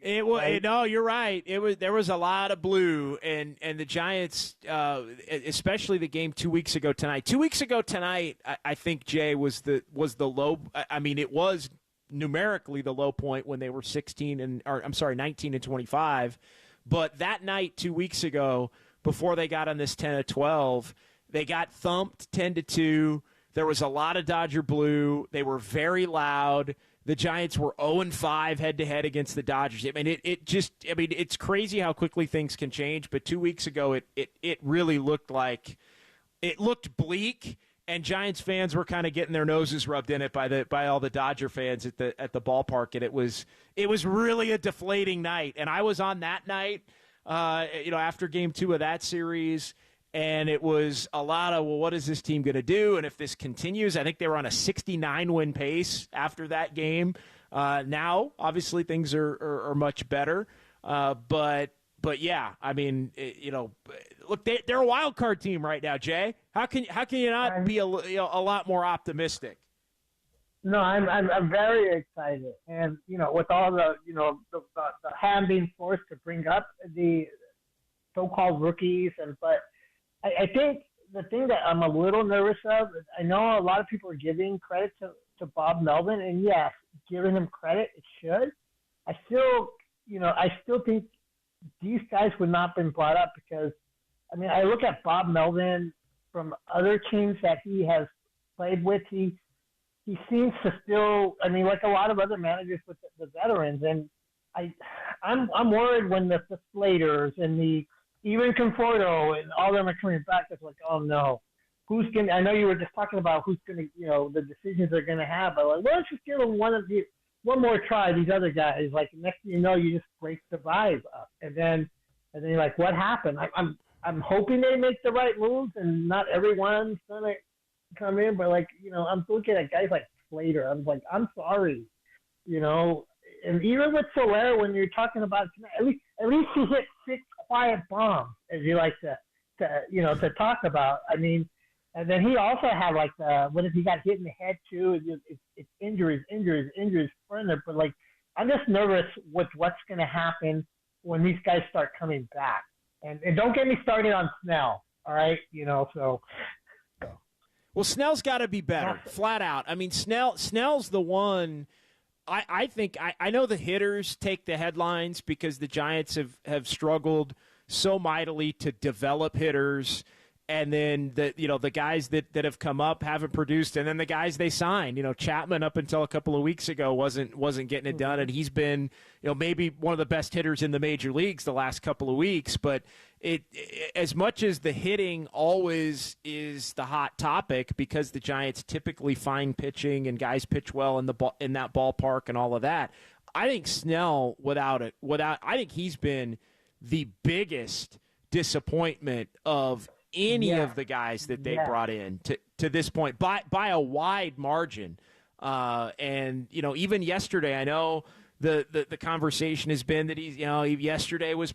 It was right? No, you're right. There was a lot of blue, and the Giants, especially the game 2 weeks ago tonight. 2 weeks ago tonight, I think Jay was the low. I mean, it was numerically the low point when they were 19 and 25. But that night 2 weeks ago, before they got on this 10-12, they got thumped 10-2. There was a lot of Dodger blue. They were very loud. The Giants were 0-5 head-to-head against the Dodgers. I mean, it's crazy how quickly things can change. But 2 weeks ago, it really looked bleak, and Giants fans were kind of getting their noses rubbed in it by all the Dodger fans at the ballpark, and it was really a deflating night. And I was on that night, after Game 2 of that series. And it was a lot of, well, what is this team going to do? And if this continues, I think they were on a 69-win pace after that game. Now, obviously, things are much better. But yeah, I mean, look, they're a wild card team right now, Jay. How can you not be a lot more optimistic? No, I'm very excited, and with all the the hand being forced to bring up the so-called rookies, but I think the thing that I'm a little nervous of, I know a lot of people are giving credit to Bob Melvin, and yes, giving him credit, it should. I still think these guys would not have been brought up because, I mean, I look at Bob Melvin from other teams that he has played with. He seems to still, I mean, like a lot of other managers with the veterans, and I'm worried when the Slaters and even Conforto and all of them are coming back. It's like, oh no, I know you were just talking about who's gonna, the decisions they're gonna have, but like, let's just give them one more try. These other guys, like, next thing you know, you just break the vibe up, and then you're like, what happened? I'm hoping they make the right moves, and not everyone's gonna come in, but like, I'm looking at guys like Slater. I'm like, I'm sorry, and even with Soler, when you're talking about, at least he hit 6 quiet bombs, as you like to talk about. I mean, and then he also had like what if he got hit in the head too? It's injuries further. But like, I'm just nervous with what's going to happen when these guys start coming back. And don't get me started on Snell. All right, so. Well, Snell's got to be better, flat out. I mean, Snell's the one. I think I know the hitters take the headlines because the Giants have struggled so mightily to develop hitters, and then the guys that have come up haven't produced, and then the guys they signed. Chapman up until a couple of weeks ago wasn't getting it done, and he's been maybe one of the best hitters in the major leagues the last couple of weeks. But as much as the hitting always is the hot topic because the Giants typically find pitching and guys pitch well in that ballpark and all of that, I think Snell I think he's been the biggest disappointment of any of the guys that they brought in to this point by a wide margin. And even yesterday, I know the conversation has been that he's yesterday was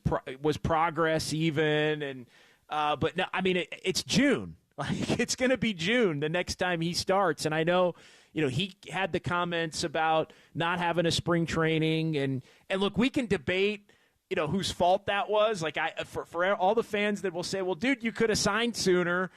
progress even, and but no, I mean it's June. Like, it's going to be June the next time he starts, and I know he had the comments about not having a spring training, and look, we can debate whose fault that was. Like, for all the fans that will say, well, dude, you could have signed sooner.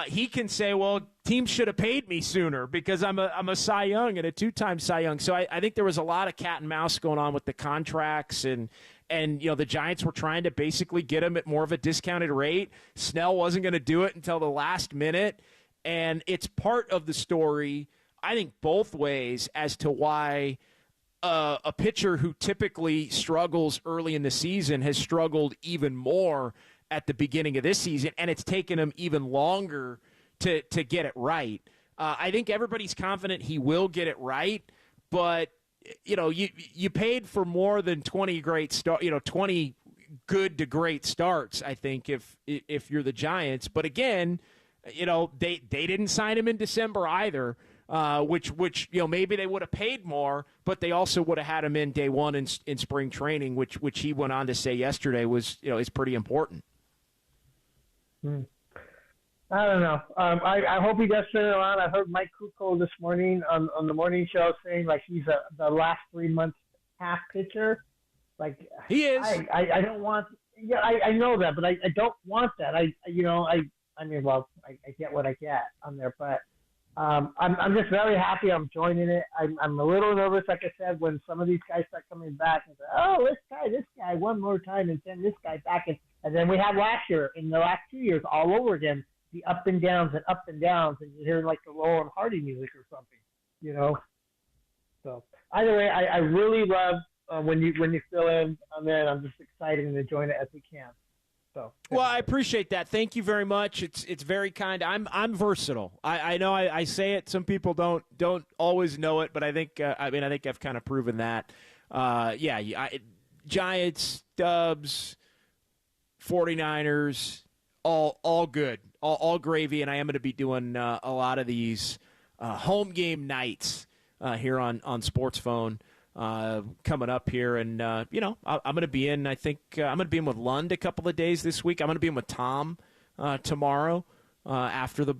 He can say, well, teams should have paid me sooner because I'm a Cy Young and a 2-time Cy Young. So I think there was a lot of cat and mouse going on with the contracts, and the Giants were trying to basically get him at more of a discounted rate. Snell wasn't going to do it until the last minute, and it's part of the story, I think, both ways as to why a pitcher who typically struggles early in the season has struggled even more at the beginning of this season, and it's taken him even longer to get it right. I think everybody's confident he will get it right, but you paid for more than 20 20 good to great starts, I think, if you're the Giants. But again, they didn't sign him in December either. Which maybe they would have paid more, but they also would have had him in day one in spring training, which he went on to say yesterday was is pretty important. I don't know. I hope he does turn it around. I heard Mike Krukow this morning on the morning show saying like he's the last 3 months half pitcher. Like, he is. I don't want. Yeah, I know that, but I don't want that. I get what I get on there, but. I'm just very happy I'm joining it. I'm a little nervous, like I said, when some of these guys start coming back and say, oh, let's try this guy one more time and send this guy back. And then we had last year, in the last 2 years, all over again, the up and downs, and you're hearing like the Laurel and Hardy music or something, So either way, I really love when you fill in on there, and I'm just excited to join it as we can. So, well, I appreciate that. Thank you very much. It's very kind. I'm versatile. I know I say it. Some people don't always know it, but I think I've kind of proven that. Giants, Dubs, 49ers, all good, all gravy. And I am going to be doing a lot of these home game nights here on Sports Phone coming up here, and I'm going to be in. I think I'm going to be in with Lund a couple of days this week. I'm going to be in with Tom tomorrow after the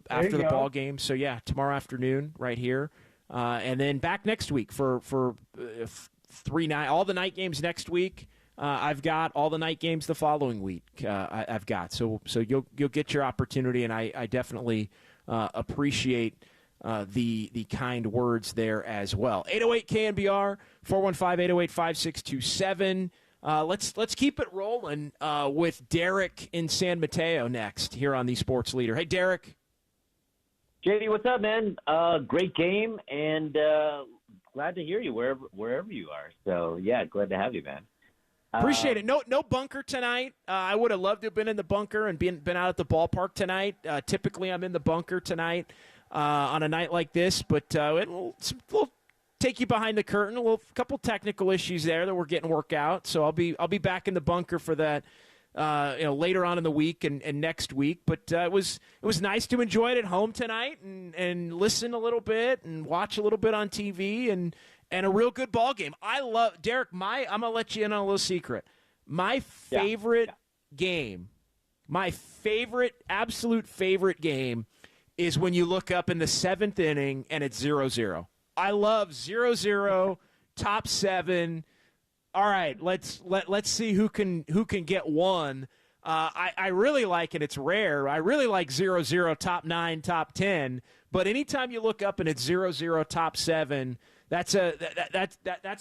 ball game. So yeah, tomorrow afternoon right here, and then back next week for 3 night all the night games next week. I've got all the night games the following week. I've got so you'll get your opportunity, and I definitely appreciate the kind words there as well. 808 KNBR 415-808-5627. Let's keep it rolling with Derek in San Mateo next here on the Sports Leader. Hey, Derek. JD, what's up, man? Great game, and glad to hear you wherever you are. So yeah, glad to have you, man. Appreciate it. No bunker tonight. I would have loved to have been in the bunker and been out at the ballpark tonight. Typically, I'm in the bunker tonight on a night like this, but we'll take you behind the curtain. A couple technical issues there that we're getting worked out. So I'll be back in the bunker for that later on in the week and next week. But it was nice to enjoy it at home tonight and listen a little bit and watch a little bit on TV and a real good ball game. I love Derek. I'm gonna let you in on a little secret. My favorite game, my absolute favorite game, is when you look up in the 7th inning and it's 0-0. I love 0-0, top 7. All right, let's see who can get one. I really like it. It's rare. I really like 0-0, top 9, top 10. But anytime you look up and it's 0-0, top 7. That's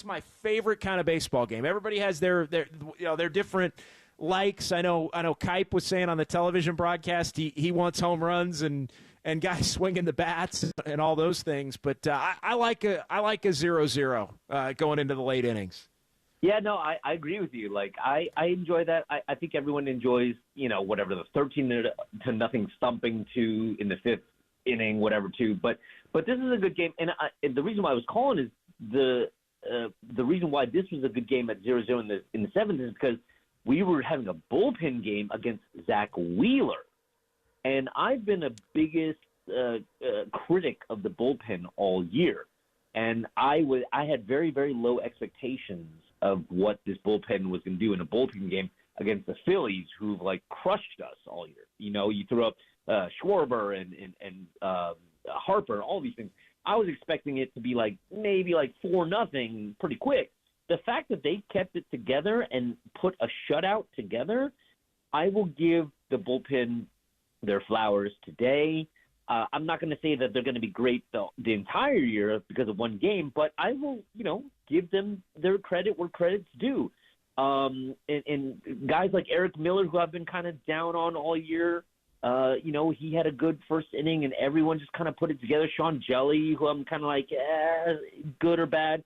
my favorite kind of baseball game. Everybody has their different likes. I know Kipe was saying on the television broadcast he wants home runs and guys swinging the bats and all those things. But I like a 0-0 going into the late innings. Yeah, no, I agree with you. Like I enjoy that. I think everyone enjoys whatever the 13-0 stumping to in the 5th inning, whatever too. But this is a good game, and the reason why I was calling is the reason why this was a good game at 0-0 in the 7th is because we were having a bullpen game against Zach Wheeler, and I've been the biggest critic of the bullpen all year, and I had very, very low expectations of what this bullpen was going to do in a bullpen game against the Phillies, who've crushed us all year. You threw up Schwarber and Harper, all these things. I was expecting it to be maybe 4-0 pretty quick. The fact that they kept it together and put a shutout together, I will give the bullpen their flowers today. I'm not going to say that they're going to be great the entire year because of one game, but I will, give them their credit where credit's due. And guys like Eric Miller, who I've been kind of down on all year, he had a good first inning, and everyone just kind of put it together. Sean Jelly, who I'm kind of good or bad.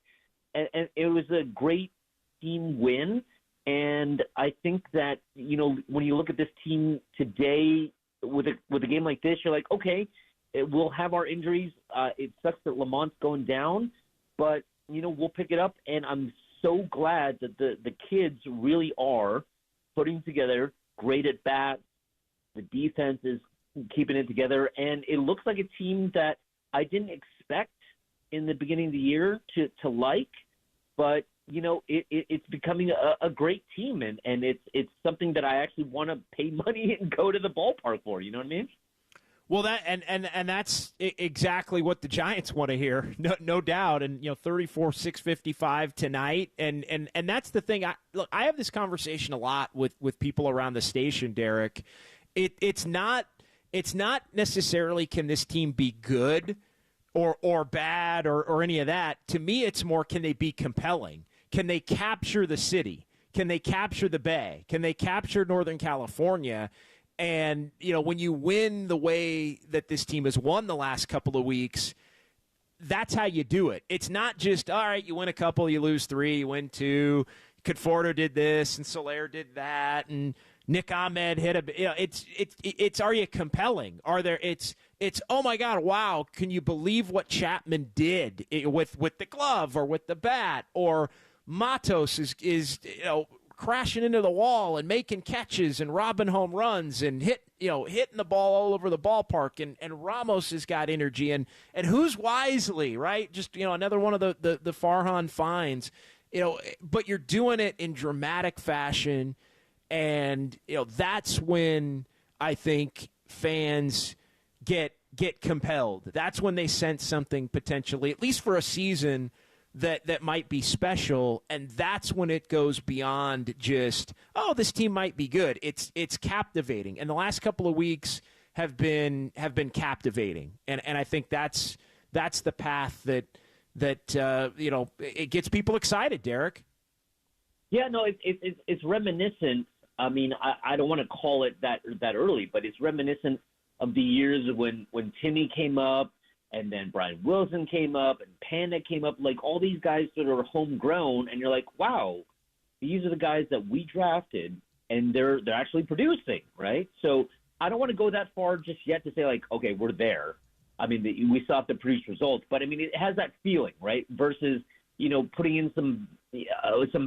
And it was a great team win. And I think that, when you look at this team today with a game like this, you're like, okay, we'll have our injuries. It sucks that Lamont's going down, but, we'll pick it up. And I'm so glad that the kids really are putting together great at bats. The defense is keeping it together, and it looks like a team that I didn't expect in the beginning of the year to like, but it's becoming a great team, and it's something that I actually want to pay money and go to the ballpark for. You know what I mean? Well, that and that's exactly what the Giants want to hear, no doubt. And 34-655 tonight, and that's the thing. I have this conversation a lot with people around the station, Derek. It's not necessarily can this team be good or bad or any of that. To me, it's more, can they be compelling? Can they capture the city? Can they capture the Bay? Can they capture Northern California? And, when you win the way that this team has won the last couple of weeks, that's how you do it. It's not just, all right, you win a couple, you lose 3, you win 2. Conforto did this and Soler did that, and Nick Ahmed hit it's are you compelling? Are there it's oh my God, wow, can you believe what Chapman did with the glove or with the bat, or Matos is crashing into the wall and making catches and robbing home runs and hitting the ball all over the ballpark. And Ramos has got energy. And who's Wisely, right? Just, another one of the Farhan finds. But you're doing it in dramatic fashion. And, that's when I think fans get compelled. That's when they sense something potentially, at least for a season, that might be special, and that's when it goes beyond just, this team might be good. It's captivating, and the last couple of weeks have been captivating, and I think that's the path that it gets people excited, Derek. Yeah, no, it's reminiscent. I mean, I don't want to call it that early, but it's reminiscent of the years when Timmy came up, and then Brian Wilson came up, and Panda came up, like all these guys that are homegrown, and you're like, wow, these are the guys that we drafted, and they're actually producing, right? So I don't want to go that far just yet to say, like, okay, we're there. I mean, we still have to produce results, but I mean, it has that feeling, right? Versus, putting in some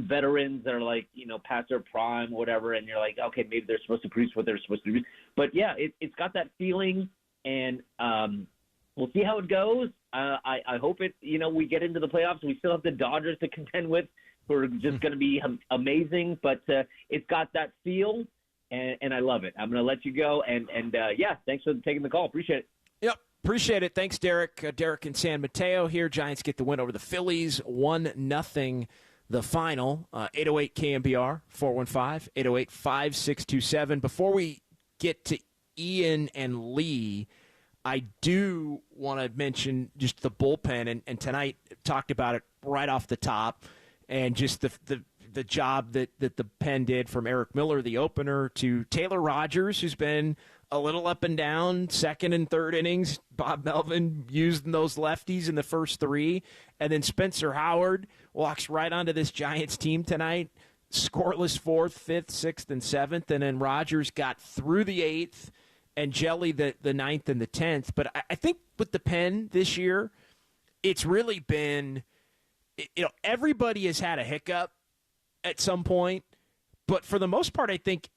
veterans that are like, past their prime, whatever, and you're like, okay, maybe they're supposed to produce what they're supposed to produce. But yeah, it's got that feeling, and we'll see how it goes. I hope we get into the playoffs. We still have the Dodgers to contend with, who are just going to be amazing. But it's got that feel, and I love it. I'm going to let you go. And yeah, thanks for taking the call. Appreciate it. Yep, appreciate it. Thanks, Derek. Derek in San Mateo here. Giants get the win over the Phillies, 1-0. The final, 808 KNBR, 415-808-5627. Before we get to Ian and Lee, I do want to mention just the bullpen, and tonight talked about it right off the top, and just the job that the pen did from Eric Miller, the opener, to Taylor Rogers, who's been a little up and down, second and third innings. Bob Melvin using those lefties in the first three, and then Spencer Howard walks right onto this Giants team tonight, scoreless fourth, fifth, sixth, and seventh, and then Rogers got through the eighth, and Jelly the ninth and the 10th. But I think with the pen this year, it's really been, everybody has had a hiccup at some point. But for the most part, I think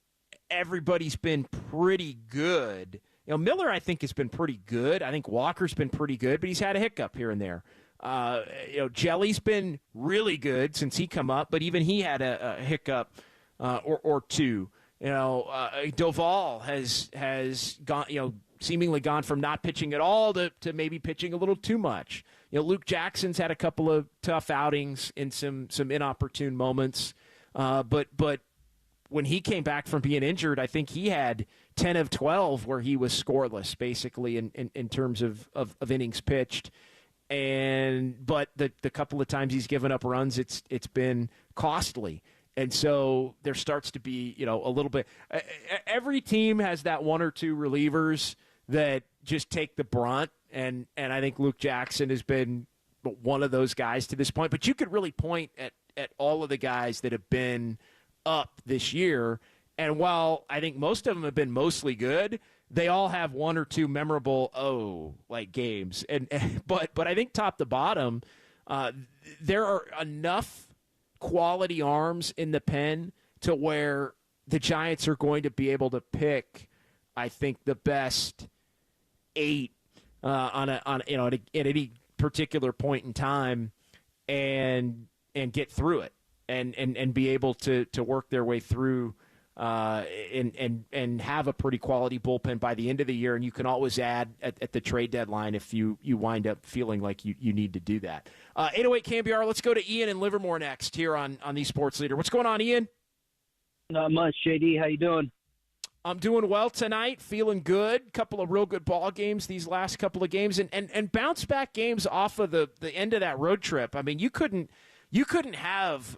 everybody's been pretty good. Miller, I think, has been pretty good. I think Walker's been pretty good, but he's had a hiccup here and there. Jelly's been really good since he come up, but even he had a hiccup or two. Doval has gone, seemingly gone from not pitching at all to maybe pitching a little too much. Luke Jackson's had a couple of tough outings in some inopportune moments. But when he came back from being injured, I think he had 10 of 12 where he was scoreless, basically, in terms of innings pitched. But the couple of times he's given up runs, it's been costly. And so there starts to be, a little bit. Every team has that one or two relievers that just take the brunt, and I think Luke Jackson has been one of those guys to this point. But you could really point at all of the guys that have been up this year, and while I think most of them have been mostly good, they all have one or two memorable games. But I think top to bottom, there are enough quality arms in the pen to where the Giants are going to be able to pick, I think, the best 8 at any particular point in time and get through it and be able to work their way through and have a pretty quality bullpen by the end of the year. And you can always add at the trade deadline if you wind up feeling like you need to do that. 808 KNBR, let's go to Ian in Livermore next here on the Sports Leader. What's going on, Ian? Not much, JD. How you doing? I'm doing well tonight, feeling good. Couple of real good ball games these last couple of games, and bounce back games off of the end of that road trip. I mean, you couldn't have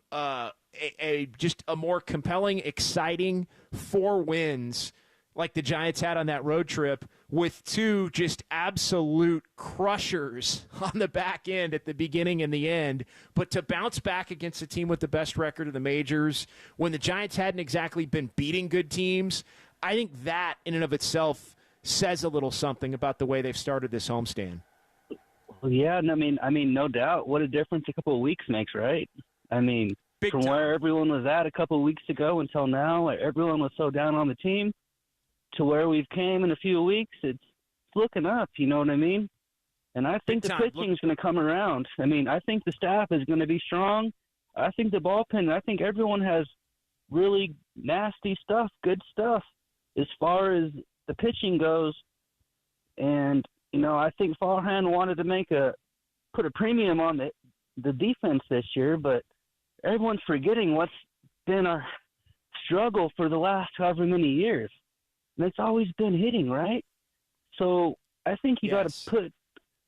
just a more compelling, exciting 4 wins like the Giants had on that road trip, with 2 just absolute crushers on the back end at the beginning and the end. But to bounce back against a team with the best record of the majors, when the Giants hadn't exactly been beating good teams, I think that in and of itself says a little something about the way they've started this homestand. Well, yeah, I mean, no doubt. What a difference a couple of weeks makes, right? I mean, from where everyone was at a couple of weeks ago until now, everyone was so down on the team, to where we've came in a few weeks. It's looking up, you know what I mean? And I think the pitching is going to come around. I mean, I think the staff is going to be strong. I think the bullpen, I think everyone has really nasty stuff, good stuff as far as the pitching goes. And, you know, I think Farhan wanted to put a premium on the defense this year, but everyone's forgetting what's been our struggle for the last however many years. And it's always been hitting, right? So I think you got to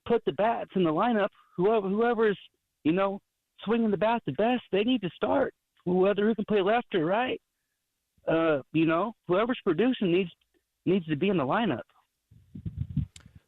put the bats in the lineup. Whoever's, you know, swinging the bat the best, they need to start. Whether who can play left or right, you know, whoever's producing needs to be in the lineup.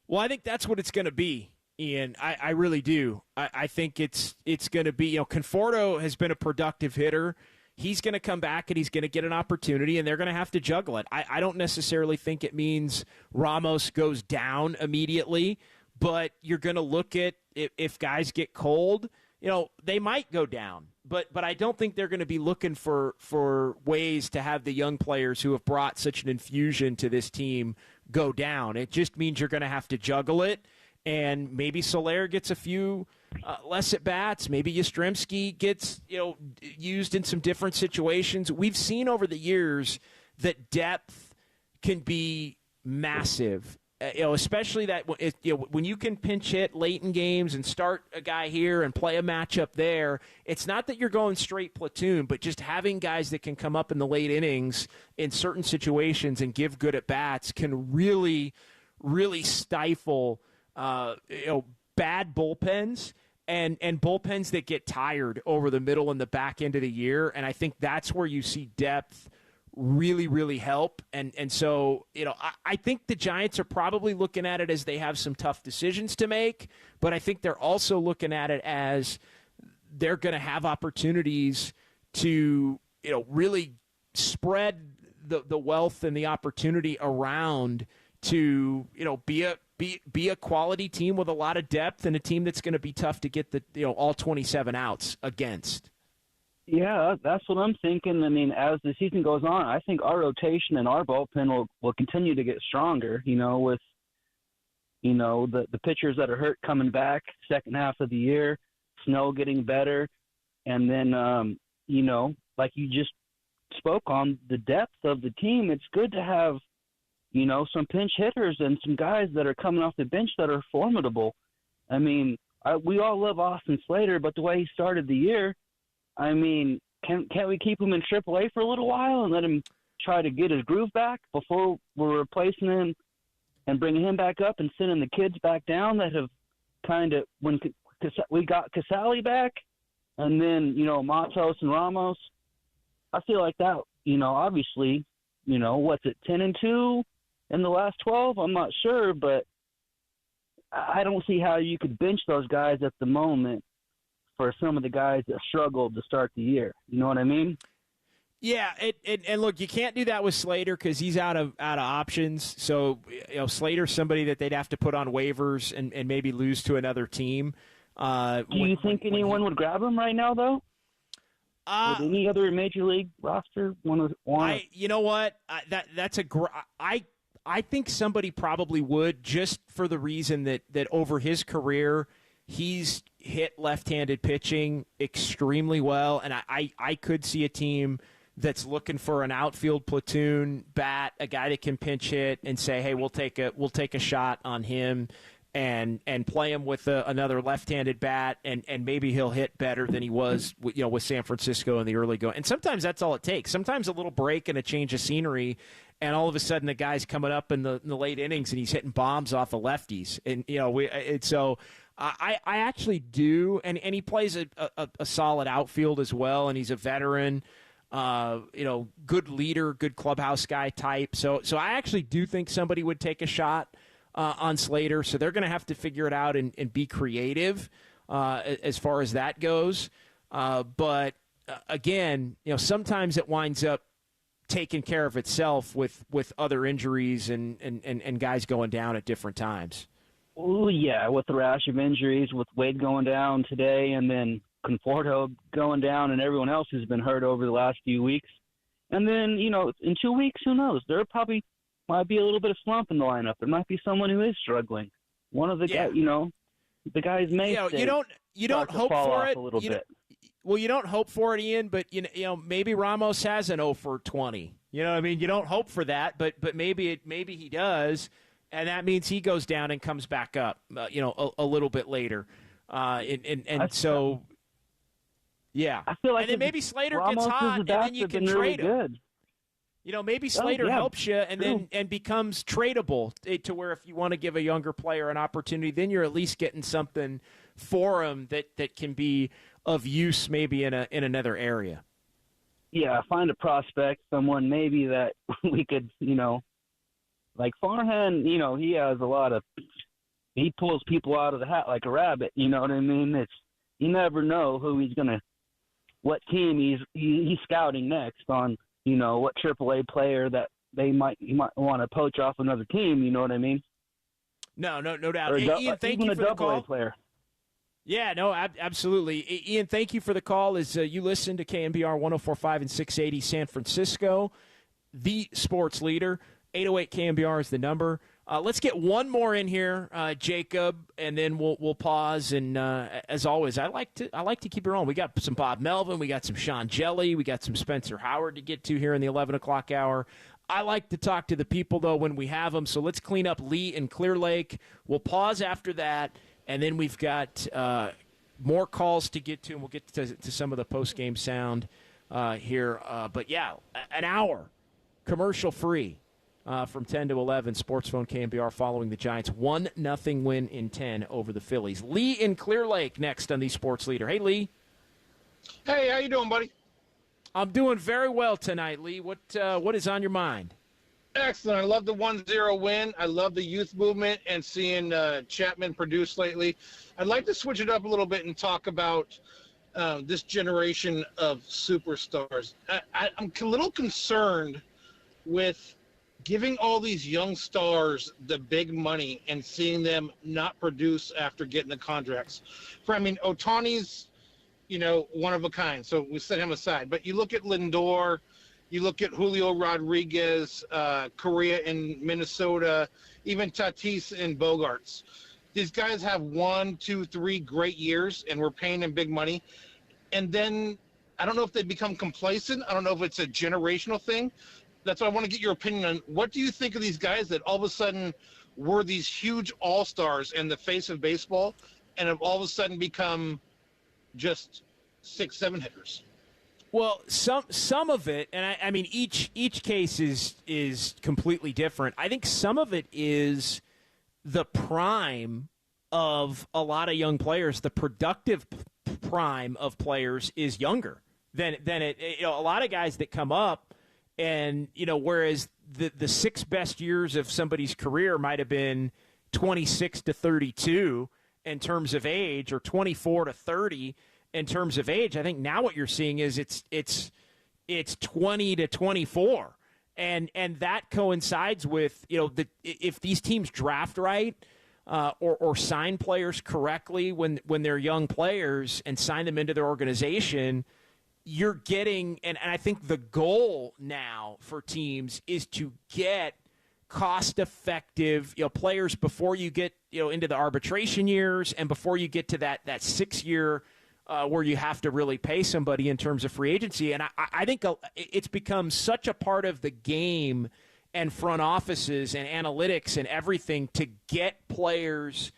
Well, I think that's what it's going to be, Ian. I really do. I think it's going to be, you know, Conforto has been a productive hitter. He's going to come back and he's going to get an opportunity, and they're going to have to juggle it. I don't necessarily think it means Ramos goes down immediately, but you're going to look at if guys get cold, you know, they might go down. But I don't think they're going to be looking for ways to have the young players who have brought such an infusion to this team go down. It just means you're going to have to juggle it, and maybe Soler gets a few less at bats. Maybe Yastrzemski gets, you know, used in some different situations. We've seen over the years that depth can be massive. You know, especially that, you know, when you can pinch hit late in games and start a guy here and play a matchup there, it's not that you're going straight platoon, but just having guys that can come up in the late innings in certain situations and give good at bats can really, really stifle, you know, bad bullpens and bullpens that get tired over the middle and the back end of the year. And I think that's where you see depth really, really help. And so, you know, I think the Giants are probably looking at it as they have some tough decisions to make, but I think they're also looking at it as they're going to have opportunities to, you know, really spread the wealth and the opportunity around to, you know, be a quality team with a lot of depth and a team that's going to be tough to get the, you know, all 27 outs against. Yeah, that's what I'm thinking. I mean, as the season goes on, I think our rotation and our bullpen will continue to get stronger, you know, with, you know, the pitchers that are hurt coming back second half of the year, Snell getting better. And then, you know, like you just spoke on, the depth of the team, it's good to have, you know, some pinch hitters and some guys that are coming off the bench that are formidable. I mean, we all love Austin Slater, but the way he started the year, I mean, can't we keep him in AAA for a little while and let him try to get his groove back before we're replacing him and bringing him back up and sending the kids back down that have kind of, when we got Casale back and then, you know, Matos and Ramos, I feel like that, you know, obviously, you know, what's it, 10-2 in the last 12? I'm not sure, but I don't see how you could bench those guys at the moment for some of the guys that struggled to start the year. You know what I mean? Yeah, and look, you can't do that with Slater because he's out of options. So, you know, Slater's somebody that they'd have to put on waivers and maybe lose to another team. Do you think anyone would grab him right now, though? Would any other major league roster want to? You know what? That's I think somebody probably would, just for the reason that over his career he's hit left-handed pitching extremely well, and I could see a team that's looking for an outfield platoon bat, a guy that can pinch hit, and say, hey, we'll take a shot on him and play him with another left-handed bat, and maybe he'll hit better than he was, you know, with San Francisco in the early go. And sometimes that's all it takes. Sometimes a little break and a change of scenery, and all of a sudden the guy's coming up in the late innings and he's hitting bombs off of lefties. And you know, so I actually do, and he plays a solid outfield as well, and he's a veteran. You know, good leader, good clubhouse guy type. So I actually do think somebody would take a shot on Slater. So they're going to have to figure it out and be creative as far as that goes. But again, you know, sometimes it winds up taking care of itself with other injuries and guys going down at different times. Oh yeah, with the rash of injuries, with Wade going down today, and then Conforto going down and everyone else who's been hurt over the last few weeks. And then, in 2 weeks, who knows? There probably might be a little bit of slump in the lineup. There might be someone who is struggling. One of the guys, the guys may you don't hope for it a little bit. Well, you don't hope for it, Ian, but maybe Ramos has an 0 for 20. You know what I mean? You don't hope for that, but maybe he does, and that means he goes down and comes back up, a little bit later. So yeah. I feel like and then maybe Slater Ramos gets hot, and then you can trade him. Maybe Slater helps you and becomes tradable to where if you want to give a younger player an opportunity, then you're at least getting something for him that can be of use maybe in another area. Yeah, find a prospect, someone maybe that we could, like Farhan, he has a lot of – he pulls people out of the hat like a rabbit, you know what I mean? You never know what team he's scouting next on, what AAA player that you might want to poach off another team, you know what I mean? No doubt. Ian, thank you for the call. Player. Yeah, no, absolutely. Ian, thank you for the call. As you listen to KNBR 104.5 and 680 San Francisco, the sports leader. 808 KNBR is the number. Let's get one more in here, Jacob, and then we'll pause. And as always, I like to keep it rolling. We got some Bob Melvin, we got some Sean Jelly, we got some Spencer Howard to get to here in the 11 o'clock hour. I like to talk to the people though when we have them. So let's clean up Lee and Clear Lake. We'll pause after that. And then we've got more calls to get to, and we'll get to some of the post-game sound here. But, yeah, an hour, commercial-free from 10 to 11, Sports Phone KNBR following the Giants' 1-0 win in 10 over the Phillies. Lee in Clear Lake next on the Sports Leader. Hey, Lee. Hey, how you doing, buddy? I'm doing very well tonight, Lee. What is on your mind? Excellent. I love the 1-0 win. I love the youth movement and seeing Chapman produce lately. I'd like to switch it up a little bit and talk about this generation of superstars. I'm a little concerned with giving all these young stars the big money and seeing them not produce after getting the contracts. Ohtani's, one of a kind, so we set him aside. But you look at Lindor, you look at Julio Rodriguez, Correa in Minnesota, even Tatis and Bogarts. These guys have 1, 2, 3 great years, and we're paying them big money. And then I don't know if they become complacent. I don't know if it's a generational thing. That's what I want to get your opinion on. What do you think of these guys that all of a sudden were these huge all-stars and the face of baseball and have all of a sudden become just 6, 7 hitters? Well, some of it, and I mean each case is completely different. I think some of it is the prime of a lot of young players. The productive prime of players is younger than it. A lot of guys that come up, and whereas the 6 best years of somebody's career might have been 26 to 32 in terms of age, or 24 to 30. In terms of age, I think now what you're seeing is it's 20 to 24, and that coincides with if these teams draft right or sign players correctly when they're young players and sign them into their organization, you're getting and I think the goal now for teams is to get cost-effective players before you get into the arbitration years and before you get to that 6-year. Where you have to really pay somebody in terms of free agency. And I think it's become such a part of the game and front offices and analytics and everything to get players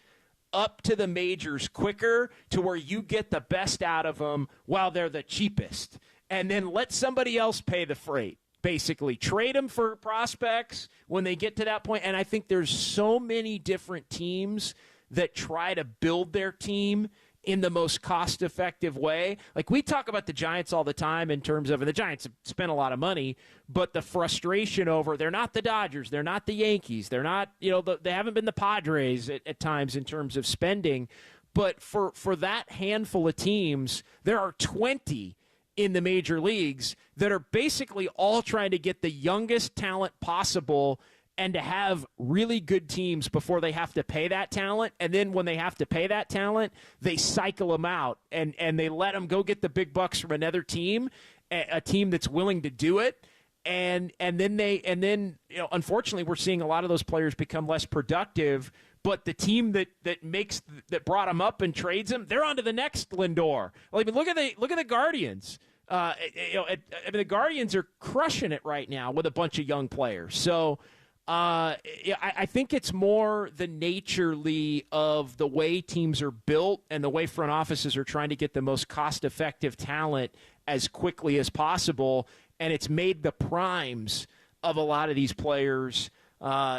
up to the majors quicker to where you get the best out of them while they're the cheapest. And then let somebody else pay the freight, basically. Trade them for prospects when they get to that point. And I think there's so many different teams that try to build their team in the most cost-effective way. Like we talk about the Giants all the time in terms of, and the Giants have spent a lot of money, but the frustration over, they're not the Dodgers, they're not the Yankees, they're not, they haven't been the Padres at times in terms of spending. But for that handful of teams, there are 20 in the major leagues that are basically all trying to get the youngest talent possible and to have really good teams before they have to pay that talent. And then when they have to pay that talent, they cycle them out and they let them go get the big bucks from another team, a team that's willing to do it. And then unfortunately we're seeing a lot of those players become less productive, but the team that brought them up and trades them, they're on to the next Lindor. Well, I mean, look at the Guardians. The Guardians are crushing it right now with a bunch of young players. So I think it's more the nature, Lee, of the way teams are built and the way front offices are trying to get the most cost-effective talent as quickly as possible, and it's made the primes of a lot of these players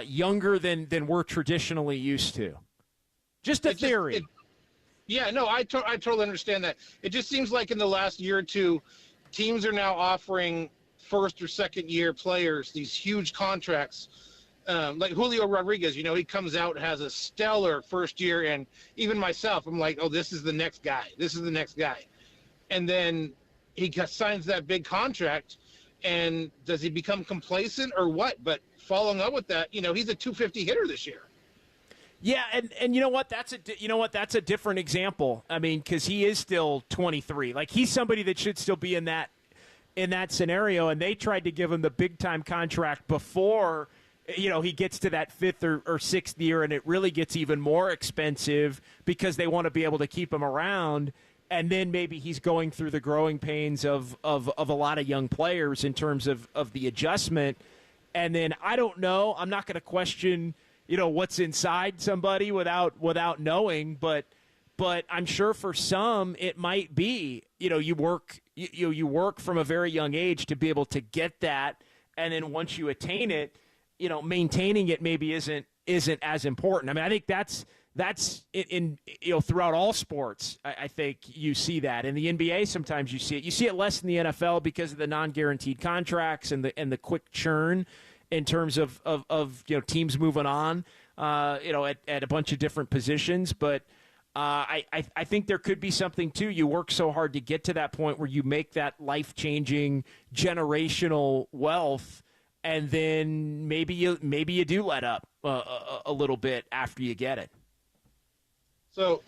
younger than we're traditionally used to. Just a theory. I totally understand that. It just seems like in the last year or two, teams are now offering first or second year players these huge contracts. Like Julio Rodriguez, he comes out, has a stellar first year, and even myself, I'm like, oh, this is the next guy. This is the next guy. And then he signs that big contract, and does he become complacent or what? But following up with that, he's a 250 hitter this year. Yeah, and you know what? That's a different example. I mean, because he is still 23. Like, he's somebody that should still be in that scenario, and they tried to give him the big time contract before he gets to that fifth or sixth year, and it really gets even more expensive because they want to be able to keep him around. And then maybe he's going through the growing pains of a lot of young players in terms of the adjustment. And then I don't know. I'm not going to question what's inside somebody without knowing, but I'm sure for some it might be you work from a very young age to be able to get that, and then once you attain it, maintaining it maybe isn't as important. I mean, I think that's in throughout all sports. I think you see that in the NBA. Sometimes you see it. You see it less in the NFL because of the non-guaranteed contracts and the quick churn in terms of teams moving on, at a bunch of different positions. But I think there could be something too. You work so hard to get to that point where you make that life-changing generational wealth, and then maybe you do let up a little bit after you get it. So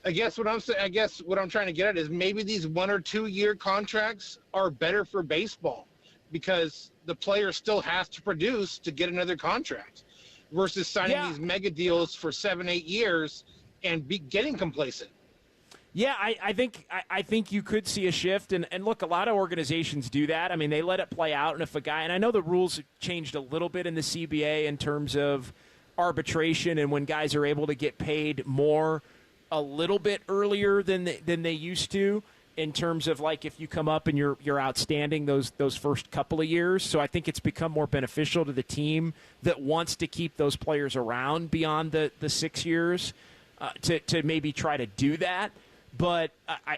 I guess what I'm trying to get at is maybe these 1 or 2 year contracts are better for baseball because the player still has to produce to get another contract versus signing these mega deals for 7-8 years and getting complacent. Yeah, I think you could see a shift, and look, a lot of organizations do that. I mean, they let it play out, and if a guy, and I know the rules have changed a little bit in the CBA in terms of arbitration and when guys are able to get paid more a little bit earlier than they used to, in terms of like if you come up and you're outstanding those first couple of years. So I think it's become more beneficial to the team that wants to keep those players around beyond the 6 years to maybe try to do that. But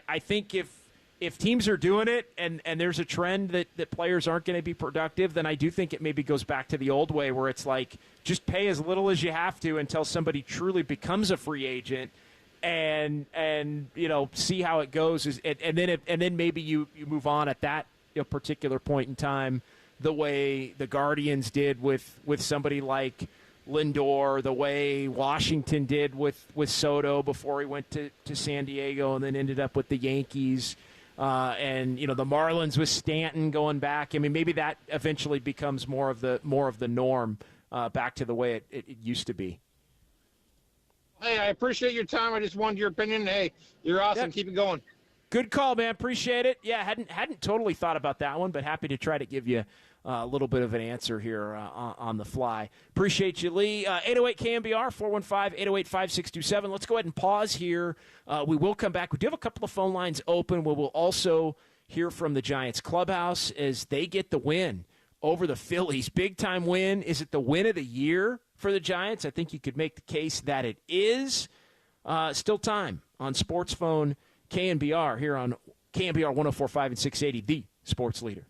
I think if teams are doing it and there's a trend that players aren't going to be productive, then I do think it maybe goes back to the old way where it's like just pay as little as you have to until somebody truly becomes a free agent and see how it goes, and then maybe you move on at that particular point in time, the way the Guardians did with somebody like Lindor, the way Washington did with Soto before he went to San Diego and then ended up with the Yankees, and the Marlins with Stanton going back. I mean, maybe that eventually becomes more of the norm, back to the way it used to be. Hey, I appreciate your time. I just wanted your opinion. Hey, you're awesome. Yep. Keep it going. Good call, man. Appreciate it. Yeah, hadn't totally thought about that one, but happy to try to give you a little bit of an answer here on the fly. Appreciate you, Lee. 808 KNBR, 415-808-5627. Let's go ahead and pause here. We will come back. We do have a couple of phone lines open. We will also hear from the Giants clubhouse as they get the win over the Phillies. Big-time win. Is it the win of the year for the Giants? I think you could make the case that it is. Still time on Sports Phone KNBR here on KNBR 104.5 and 680, the sports leader.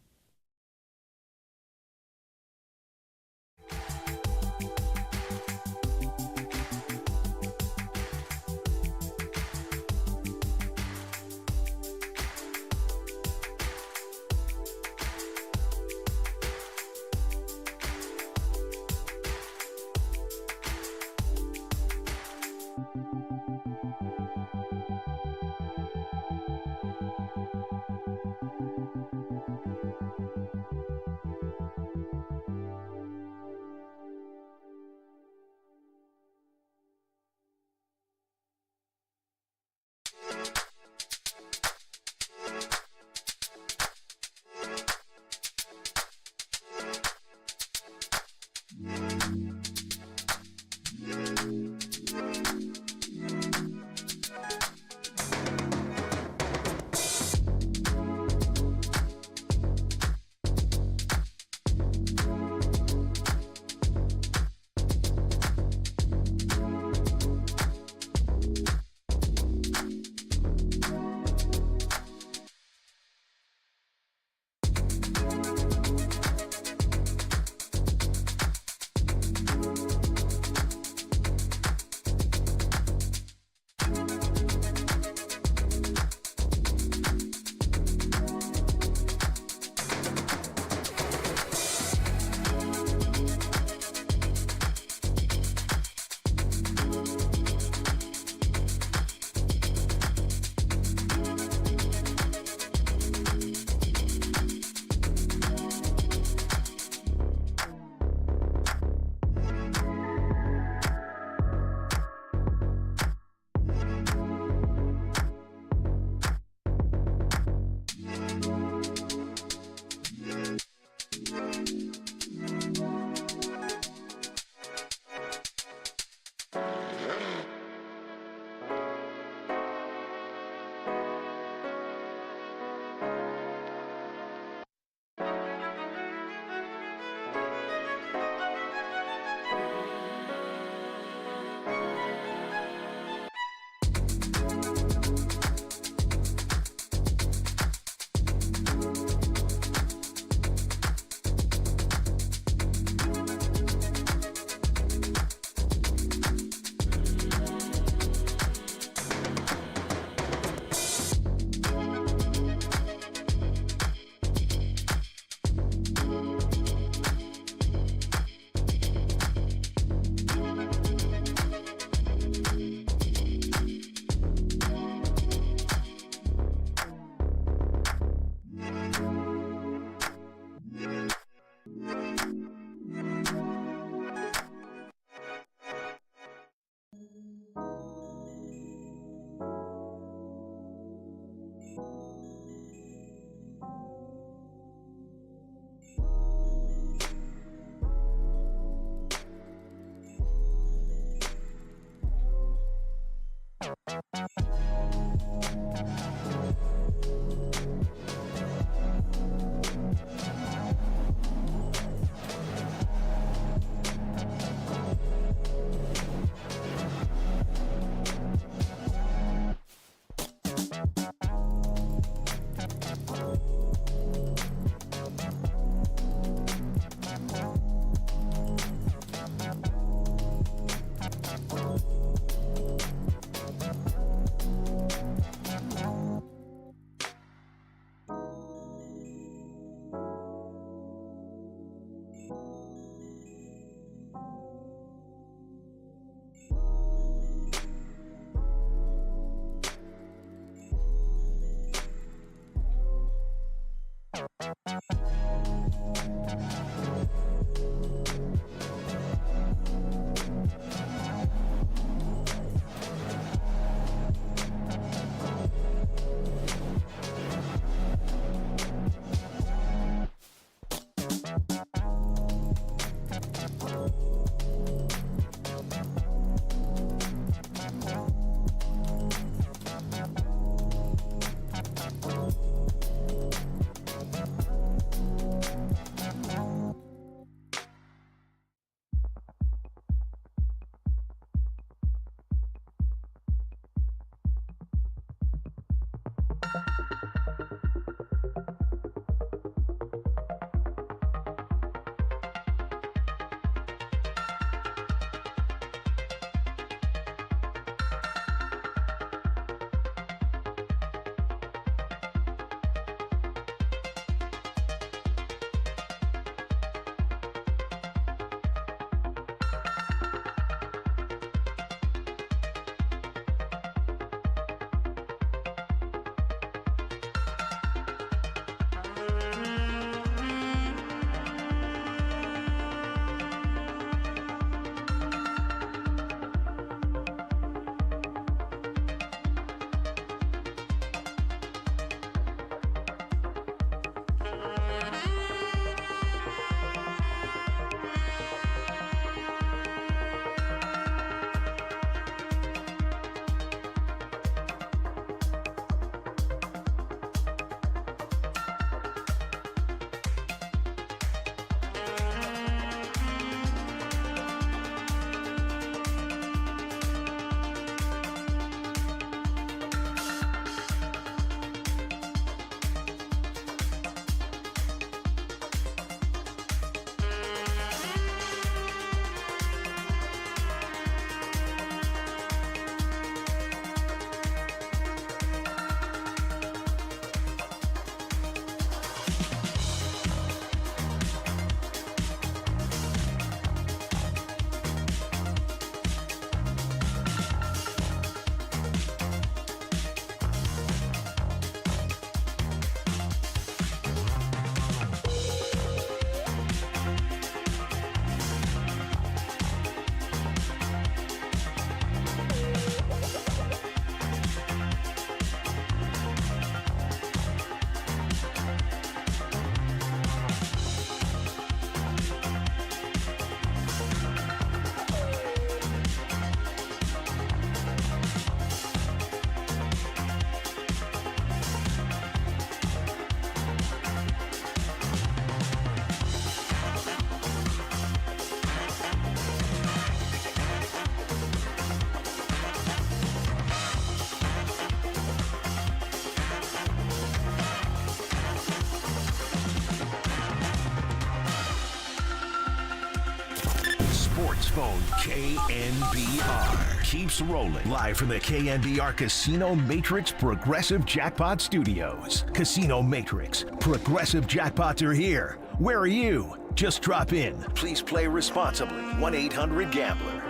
Phone KNBR keeps rolling live from the KNBR Casino Matrix Progressive Jackpot Studios. Casino Matrix Progressive Jackpots are here. Where are you? Just drop in. Please play responsibly. 1-800-GAMBLER.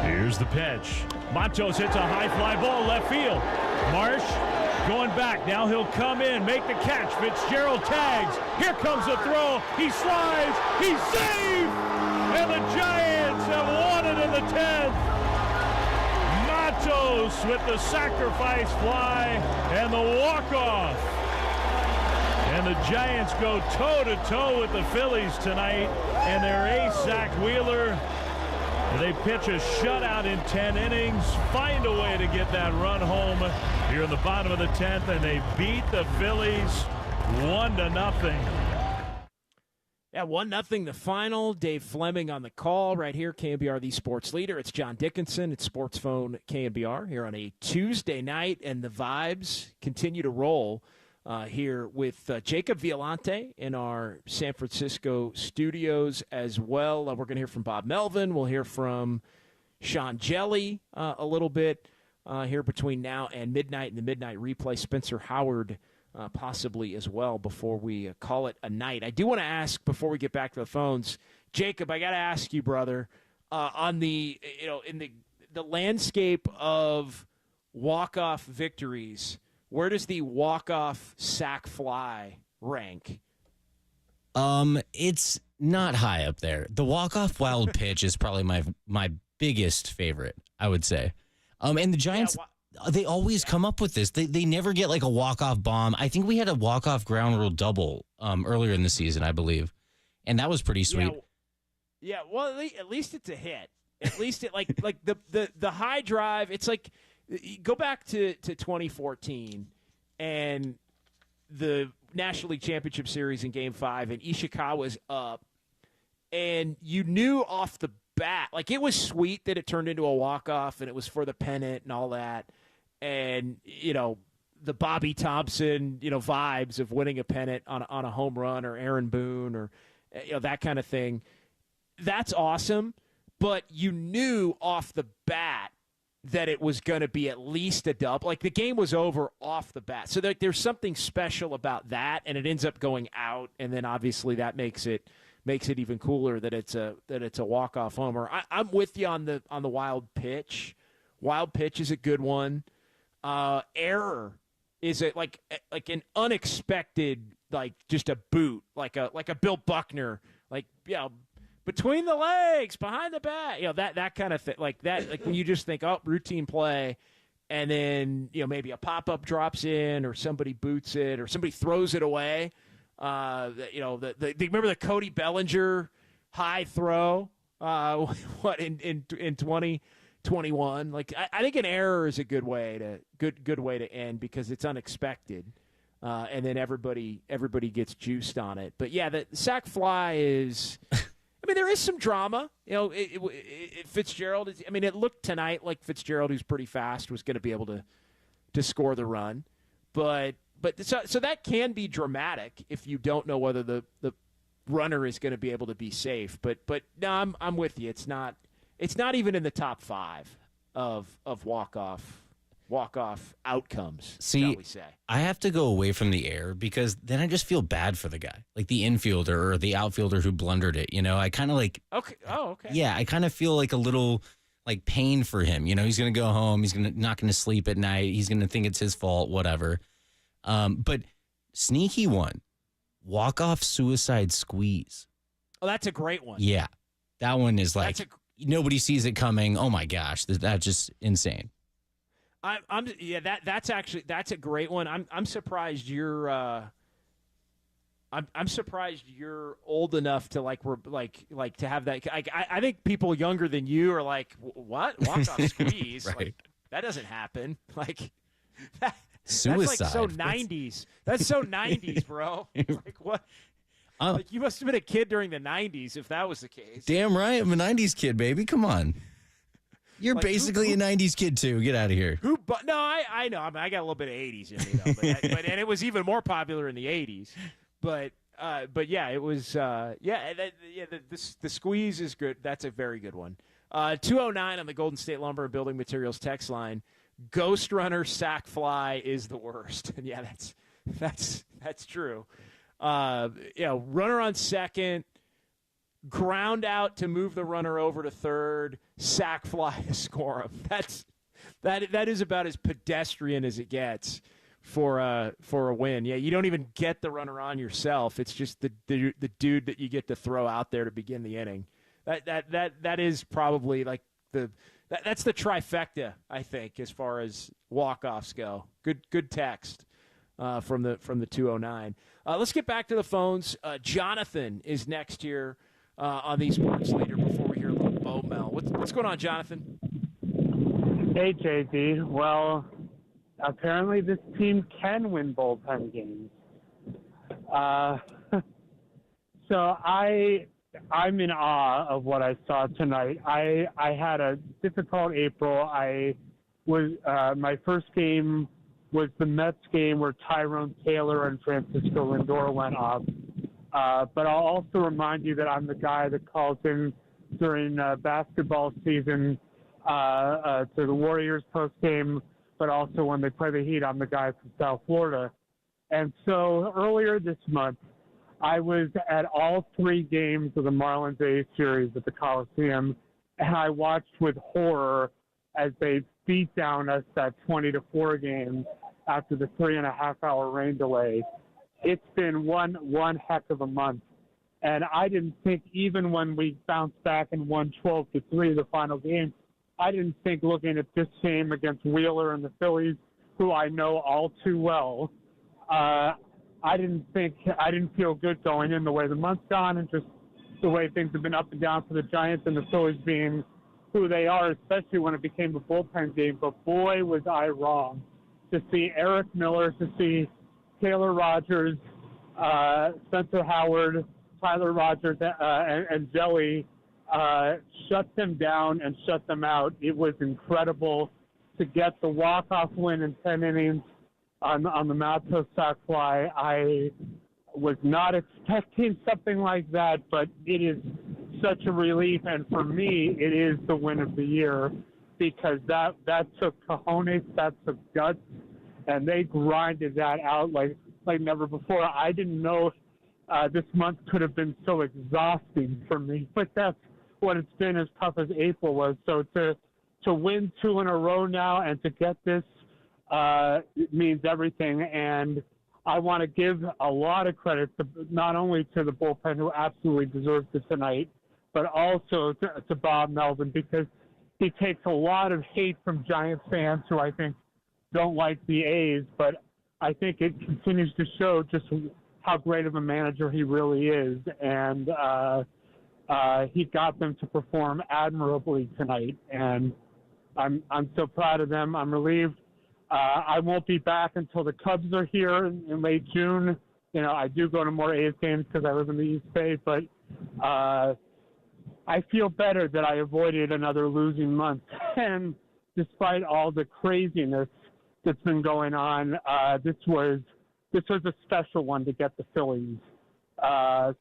Here's the pitch. Matos hits a high fly ball left field. Marsh going back. Now he'll come in, make the catch. Fitzgerald tags. Here comes the throw. He slides. He's safe. And the Giants have won it in the 10th. Matos with the sacrifice fly and the walk-off. And the Giants go toe-to-toe with the Phillies tonight. And their ace, Zach Wheeler, they pitch a shutout in 10 innings, find a way to get that run home here in the bottom of the 10th, and they beat the Phillies 1-0. Yeah, 1-0 the final. Dave Fleming on the call right here, KNBR, the sports leader. It's John Dickinson. It's Sports Phone KNBR here on a Tuesday night, and the vibes continue to roll here with Jacob Violante in our San Francisco studios as well. We're going to hear from Bob Melvin. We'll hear from Sean Jelly a little bit here between now and midnight and the midnight replay. Spencer Howard possibly as well before we call it a night. I do want to ask before we get back to the phones, Jacob, I got to ask you, brother, on the in the landscape of walk-off victories, where does the walk-off sac fly rank? It's not high up there. The walk-off wild pitch is probably my biggest favorite, I would say. And the Giants, they always come up with this. They never get like a walk-off bomb. I think we had a walk-off ground rule double earlier in the season, I believe, and that was pretty sweet. Yeah, well, at least it's a hit. At least it like the high drive. It's like go back to 2014 and the National League Championship Series in Game 5, and Ishikawa's up, and you knew off the bat, like it was sweet that it turned into a walk-off and it was for the pennant and all that, and the Bobby Thompson vibes of winning a pennant on a home run, or Aaron Boone, or that kind of thing. That's awesome, but you knew off the bat that it was going to be at least a dub. Like the game was over off the bat. So there's something special about that, and it ends up going out, and then obviously that makes it even cooler that it's a walk-off homer. I'm with you on the wild pitch. Wild pitch is a good one. Error is like an unexpected, like just a boot, like a Bill Buckner, like between the legs, behind the bat, that kind of thing, like that, like when you just think, oh, routine play, and then maybe a pop-up drops in, or somebody boots it, or somebody throws it away. Remember the Cody Bellinger high throw? In 2021? Like I think an error is a good way to end, because it's unexpected, and then everybody gets juiced on it. But yeah, the sac fly is. I mean, there is some drama. Fitzgerald is. I mean, it looked tonight like Fitzgerald, who's pretty fast, was going to be able to score the run, but so that can be dramatic if you don't know whether the runner is going to be able to be safe. But no, I'm with you. It's not even in the top 5 of walk-off outcomes, shall we say. I have to go away from the air, because then I just feel bad for the guy, like the infielder or the outfielder who blundered it. I kind of like. Okay. Oh, okay. Yeah, I kind of feel like a little like pain for him. He's going to go home. He's not going to sleep at night. He's going to think it's his fault, whatever. But sneaky one, walk-off suicide squeeze. Oh, that's a great one. Yeah, that one is like nobody sees it coming. Oh my gosh, that's just insane. That's a great one. I'm surprised you're I'm surprised you're old enough to like to have that. I think people younger than you are like, what, walk off squeeze? Right. Like, that doesn't happen. Like that. Suicide. That's like so 90s. That's so 90s, bro. Like what? Like you must have been a kid during the 90s if that was the case. Damn right, I'm a 90s kid, baby. Come on. You're like, basically a 90s kid, too. Get out of here. No, I know. I mean, I got a little bit of 80s in me, though. But and it was even more popular in the 80s. But yeah, it was, the squeeze is good. That's a very good one. 209 on the Golden State Lumber and Building Materials text line. Ghost runner sac fly is the worst. And yeah, that's true. Runner on second, ground out to move the runner over to third, sac fly to score him. That is about as pedestrian as it gets for a win. Yeah, you don't even get the runner on yourself. It's just the dude that you get to throw out there to begin the inning. That is probably like that's the trifecta, I think, as far as walk-offs go. Good text from the 209. Let's get back to the phones. Jonathan is next here on the Sports Leader before we hear a little Bo Mel. What's going on, Jonathan? Hey, JD. Well, apparently this team can win bullpen games. So I'm in awe of what I saw tonight. I had a difficult April. My first game was the Mets game where Tyrone Taylor and Francisco Lindor went off. But I'll also remind you that I'm the guy that calls in during basketball season to the Warriors postgame, but also when they play the Heat, I'm the guy from South Florida. And so earlier this month, I was at all 3 games of the Marlins-A's series at the Coliseum, and I watched with horror as they beat down us that 20-4 game after the 3.5-hour rain delay. It's been one heck of a month. And I didn't think, even when we bounced back and won 12-3 the final game, I didn't think, looking at this game against Wheeler and the Phillies, who I know all too well, I didn't feel good going in the way the month's gone and just the way things have been up and down for the Giants and the Phillies being who they are, especially when it became a bullpen game. But boy, was I wrong. To see Eric Miller, to see Taylor Rogers, Spencer Howard, Tyler Rogers, and Jelly shut them down and shut them out. It was incredible to get the walk-off win in 10 innings on the Matos sac fly. I was not expecting something like that, but it is such a relief. And for me, it is the win of the year because that took cojones, that took guts, and they grinded that out like never before. I didn't know this month could have been so exhausting for me, but that's what it's been, as tough as April was. So to win 2 in a row now and to get this it means everything. And I want to give a lot of credit not only to the bullpen, who absolutely deserves it tonight, but also to Bob Melvin, because he takes a lot of hate from Giants fans who I think don't like the A's, but I think it continues to show just how great of a manager he really is. And he got them to perform admirably tonight, and I'm so proud of them. I'm relieved. I won't be back until the Cubs are here in late June. You know, I do go to more A's games because I live in the East Bay, but I feel better that I avoided another losing month. And despite all the craziness that's been going on, this was a special one to get the Phillies.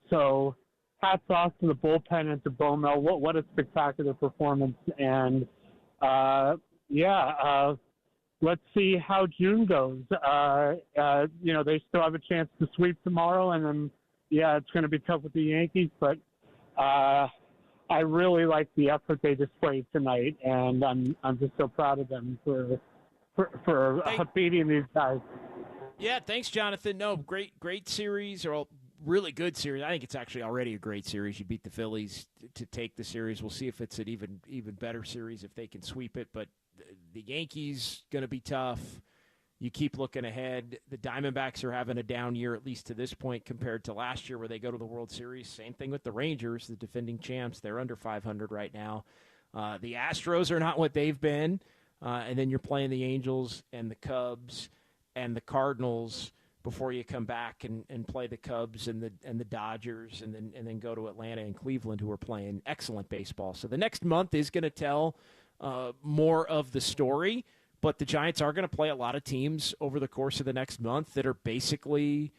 So hats off to the bullpen and to Bomel. What a spectacular performance. And let's see how June goes. They still have a chance to sweep tomorrow, and then, it's going to be tough with the Yankees, but I really like the effort they displayed tonight, and I'm just so proud of them for beating these guys. Yeah, thanks, Jonathan. No, great series, or really good series. I think it's actually already a great series. You beat the Phillies to take the series. We'll see if it's an even better series if they can sweep it, but the Yankees going to be tough. You keep looking ahead. The Diamondbacks are having a down year, at least to this point, compared to last year where they go to the World Series. Same thing with the Rangers, the defending champs. They're under 500 right now. The Astros are not what they've been. And then you're playing the Angels and the Cubs and the Cardinals before you come back and play the Cubs and the Dodgers and then go to Atlanta and Cleveland, who are playing excellent baseball. So the next month is going to tell more of the story, but the Giants are going to play a lot of teams over the course of the next month that are basically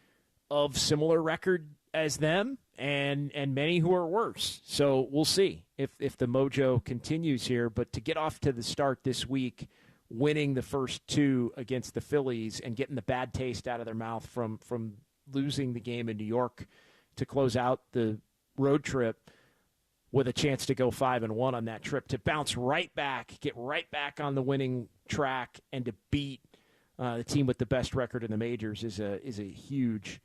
of similar record as them, and many who are worse. So we'll see if the mojo continues here. But to get off to the start this week, winning the first 2 against the Phillies and getting the bad taste out of their mouth from losing the game in New York to close out the road trip with a chance to go 5-1 on that trip, to bounce right back, get right back on the winning track, and to beat the team with the best record in the majors is a huge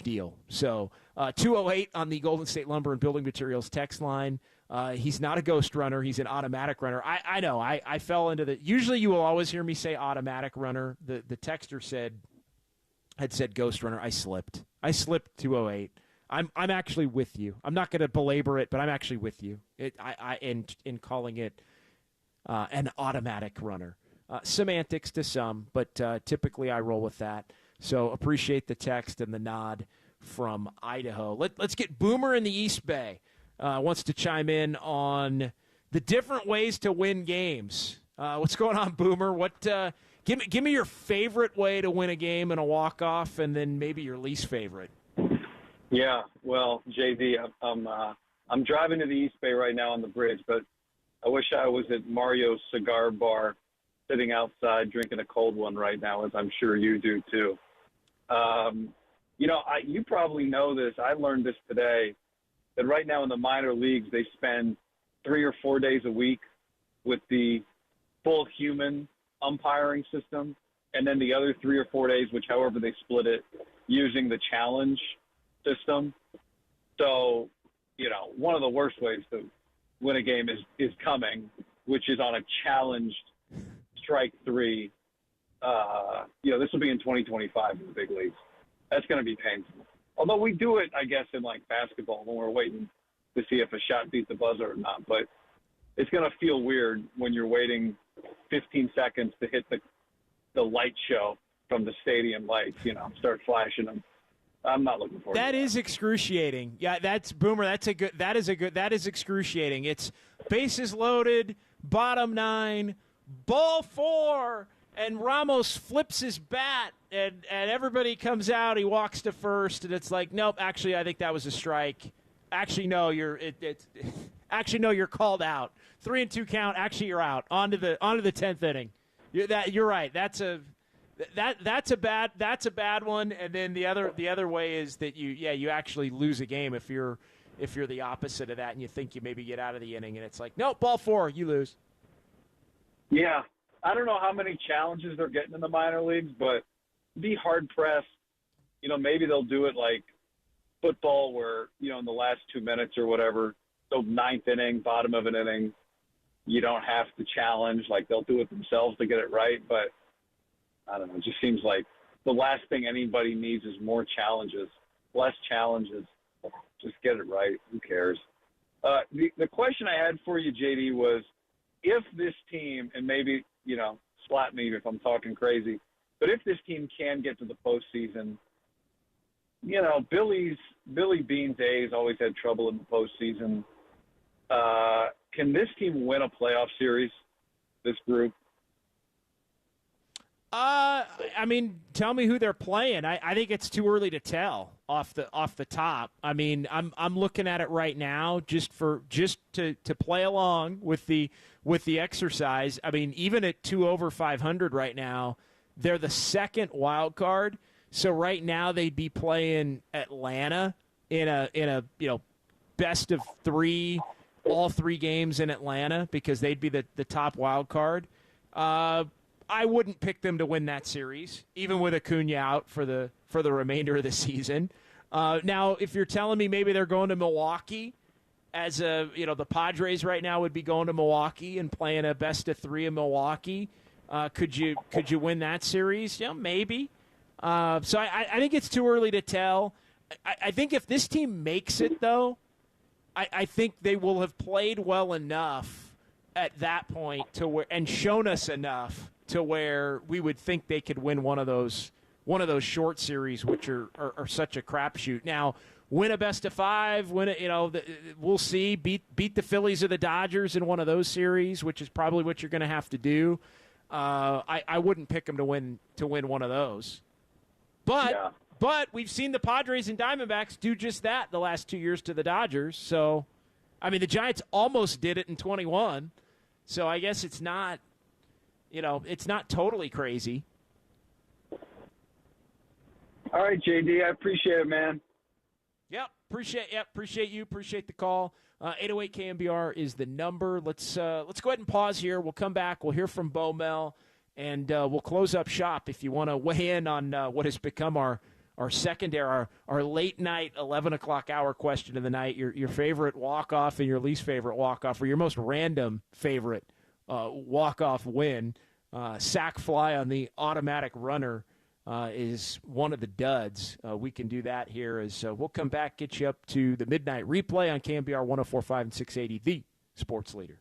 deal. So 208 on the Golden State Lumber and Building Materials text line. He's not a ghost runner. He's an automatic runner. I know. I fell into the – usually you will always hear me say automatic runner. The texter had said ghost runner. I slipped 208. I'm actually with you. I'm not going to belabor it, but I'm actually with you. In calling it an automatic runner. Semantics to some, but typically I roll with that. So appreciate the text and the nod from Idaho. Let's get Boomer in the East Bay. Wants to chime in on the different ways to win games. What's going on, Boomer? Give me your favorite way to win a game in a walk-off, and then maybe your least favorite. Yeah, well, JD, I'm driving to the East Bay right now on the bridge, but I wish I was at Mario's Cigar Bar, sitting outside drinking a cold one right now, as I'm sure you do too. You probably know this. I learned this today, that right now in the minor leagues, they spend 3 or 4 days a week with the full human umpiring system, and then the other 3 or 4 days, which however they split it, using the challenge system. So, one of the worst ways to win a game is coming, which is on a challenged strike 3. This will be in 2025 in the big leagues. That's going to be painful. Although we do it, I guess, in like basketball when we're waiting to see if a shot beat the buzzer or not. But it's going to feel weird when you're waiting 15 seconds to hit the light show from the stadium lights, start flashing them. I'm not looking forward to that. That is excruciating. Yeah, that's Boomer. That is excruciating. It's bases loaded, bottom 9, ball 4, and Ramos flips his bat, and everybody comes out. He walks to first, and it's like, nope. Actually, I think that was a strike. Actually, no. You're called out. 3-2 count. Actually, you're out. On to the 10th inning. You're right. That's a bad one. And then the other way is that you actually lose a game if you're the opposite of that, and you think you maybe get out of the inning, and it's like, nope, ball 4, you lose. Yeah. I don't know how many challenges they're getting in the minor leagues, but be hard-pressed. Maybe they'll do it like football where, in the last 2 minutes or whatever, so 9th inning, bottom of an inning, you don't have to challenge. Like, they'll do it themselves to get it right. But, I don't know, it just seems like the last thing anybody needs is more challenges, less challenges. Just get it right. Who cares? The question I had for you, JD, was if this team, and maybe – slap me if I'm talking crazy, but if this team can get to the postseason, Billy Bean's A's always had trouble in the postseason. Can this team win a playoff series, this group? Tell me who they're playing. I think it's too early to tell off the top. I'm looking at it right now just to play along with the exercise. Even at 2 over 500 right now, they're the second wild card. So right now they'd be playing Atlanta in a best of 3, all 3 games in Atlanta, because they'd be the top wild card. I wouldn't pick them to win that series, even with Acuna out for the remainder of the season. Now, if you're telling me maybe they're going to Milwaukee, the Padres right now would be going to Milwaukee and playing a best of 3 in Milwaukee. Could you win that series? Yeah, maybe. So I think it's too early to tell. I think if this team makes it, though, I think they will have played well enough at that point and shown us enough to where we would think they could win one of those short series, which are such a crapshoot. Now, win a best of 5, we'll see. Beat the Phillies or the Dodgers in one of those series, which is probably what you're going to have to do. I wouldn't pick them to win one of those. But we've seen the Padres and Diamondbacks do just that the last 2 years to the Dodgers. So, the Giants almost did it in 21. So I guess it's not totally crazy. All right, JD, I appreciate it, man. Yep, appreciate you. Appreciate the call. 808 KNBR is the number. Let's go ahead and pause here. We'll come back. We'll hear from Bo Mel, and we'll close up shop. If you want to weigh in on what has become our secondary, our late night 11 o'clock hour question of the night, your favorite walk-off and your least favorite walk-off, or your most random favorite walk-off win. Sack fly on the automatic runner is one of the duds. We can do that here as we'll come back, get you up to the midnight replay on KNBR 104.5 and 680, the sports leader.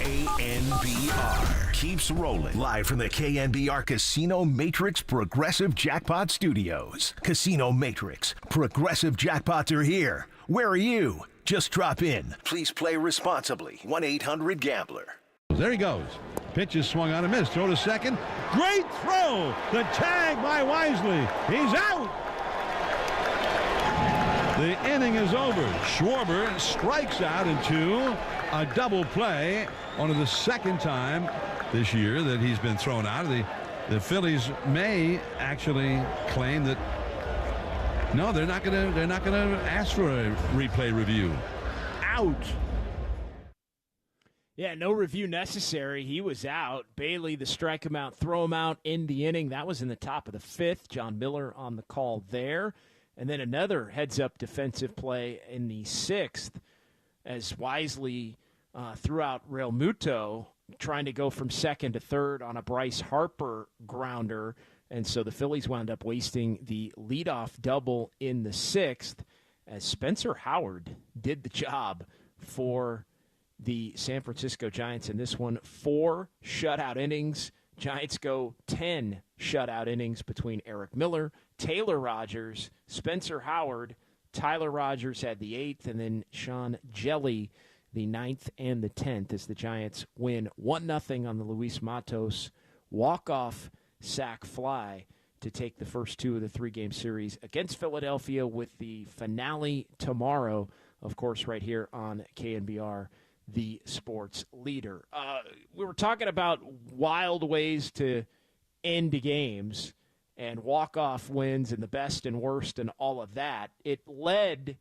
KNBR keeps rolling live from the KNBR Casino Matrix Progressive Jackpot Studios. Casino Matrix Progressive Jackpots are here. Where are you? Just drop in. Please play responsibly. 1-800-GAMBLER. There he goes. Pitch is swung on and missed. Throw to second. Great throw. The tag by Wisely. He's out. The inning is over. Schwarber strikes out into a double play. Only the second time this year that he's been thrown out. The Phillies may actually claim that no, they're not gonna ask for a replay review. Out. Yeah, no review necessary. He was out. Bailey, the strike him out, throw him out in the inning. That was in the top of the fifth. John Miller on the call there. And then another heads-up defensive play in the sixth as Wisely threw out Real Muto, trying to go from second to third on a Bryce Harper grounder. And so the Phillies wound up wasting the leadoff double in the sixth as Spencer Howard did the job for the San Francisco Giants in this one. 4 shutout innings. Giants go 10 shutout innings between Eric Miller, Taylor Rogers, Spencer Howard. Tyler Rogers had the 8th, and then Sean Jelly the 9th and the 10th as the Giants win 1-0 on the Luis Matos walk-off sac fly to take the first 2 of the 3-game series against Philadelphia, with the finale tomorrow, of course, right here on KNBR, the sports leader. We were talking about wild ways to end games and walk-off wins and the best and worst and all of that. It led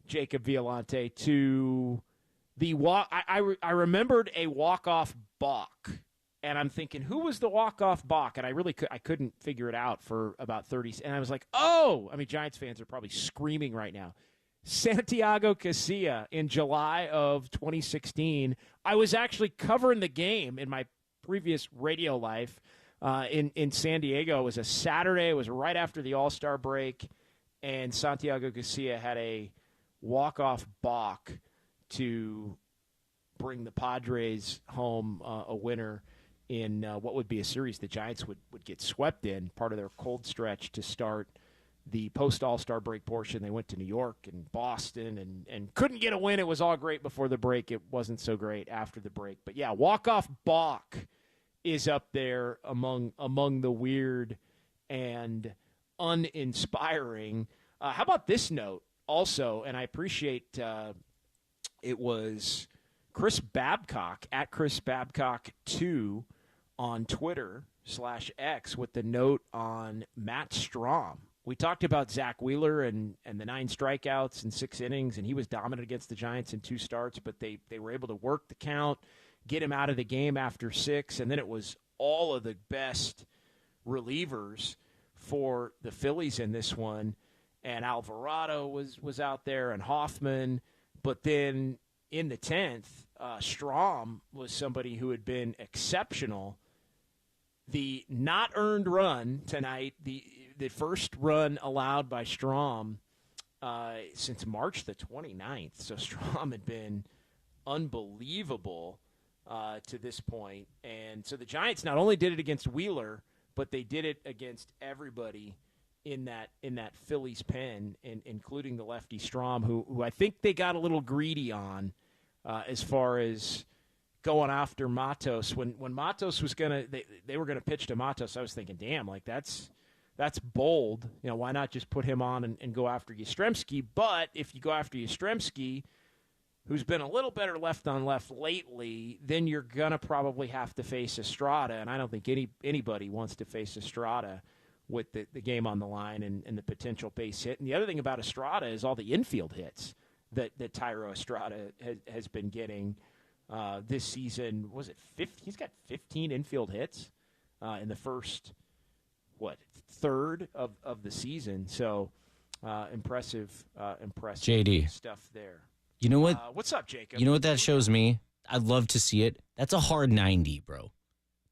Jacob Violante to the walk. I remembered a walk-off balk, and I'm thinking, who was the walk-off balk? And I couldn't figure it out for about 30. And I was like, oh, I mean, Giants fans are probably screaming right now. Santiago Casilla in July of 2016. I was actually covering the game in my previous radio life in San Diego. It was a Saturday. It was right after the All-Star break, and Santiago Casilla had a walk-off balk to bring the Padres home a winner in what would be a series the Giants would get swept in, part of their cold stretch to start the post-All-Star break portion. They went to New York and Boston and couldn't get a win. It was all great before the break. It wasn't so great after the break. But, yeah, walk-off balk is up there among the weird and uninspiring. How about this note also? And I appreciate it was Chris Babcock, at Chris Babcock 2 on Twitter /X, with the note on Matt Strom. We talked about Zach Wheeler and the 9 strikeouts in 6 innings, and he was dominant against the Giants in 2 starts, but they were able to work the count, get him out of the game after 6, and then it was all of the best relievers for the Phillies in this one, and Alvarado was out there, and Hoffman, but then in the 10th, Strom was somebody who had been exceptional. The not earned run tonight, the first run allowed by Strom since March the 29th. So Strom had been unbelievable to this point. And so the Giants not only did it against Wheeler, but they did it against everybody in that Phillies pen, including the lefty Strom, who I think they got a little greedy on as far as going after Matos. When Matos was they were gonna pitch to Matos, I was thinking, damn, like that's bold. You know, why not just put him on and go after Yastrzemski? But if you go after Yastrzemski, who's been a little better left on left lately, then you're gonna probably have to face Estrada, and I don't think anybody wants to face Estrada with the game on the line and the potential base hit. And the other thing about Estrada is all the infield hits that Thairo Estrada has been getting. This season, was it 50? He's got 15 infield hits in the first, third of the season. So impressive JD stuff there. You know what? What's up, Jacob? You know what that shows me? I'd love to see it. That's a hard 90, bro.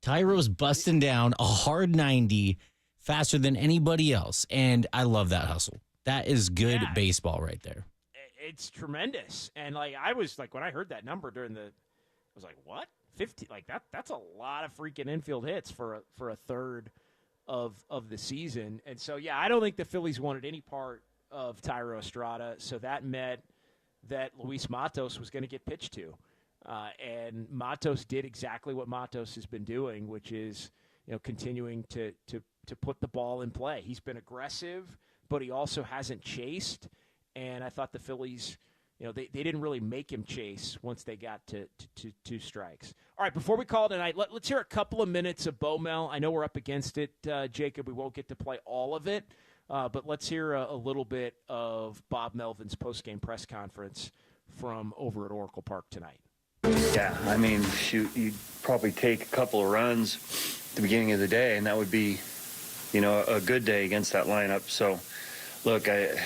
Thairo's busting down a hard 90 faster than anybody else, and I love that hustle. That is good baseball right there. It's tremendous. And I was when I heard that number I was like, what? 50, like that's a lot of freaking infield hits for a third of the season. And so, yeah, I don't think the Phillies wanted any part of Thairo Estrada, so that meant that Luis Matos was going to get pitched to. And Matos did exactly what Matos has been doing, which is, continuing to put the ball in play. He's been aggressive, but he also hasn't chased. And I thought the Phillies, they didn't really make him chase once they got to 2 strikes. All right, before we call tonight, let's hear a couple of minutes of Bo-Mel. I know we're up against it, Jacob. We won't get to play all of it, but let's hear a little bit of Bob Melvin's postgame press conference from over at Oracle Park tonight. Yeah, I mean, shoot, you'd probably take a couple of runs at the beginning of the day, and that would be, a good day against that lineup. So, look, it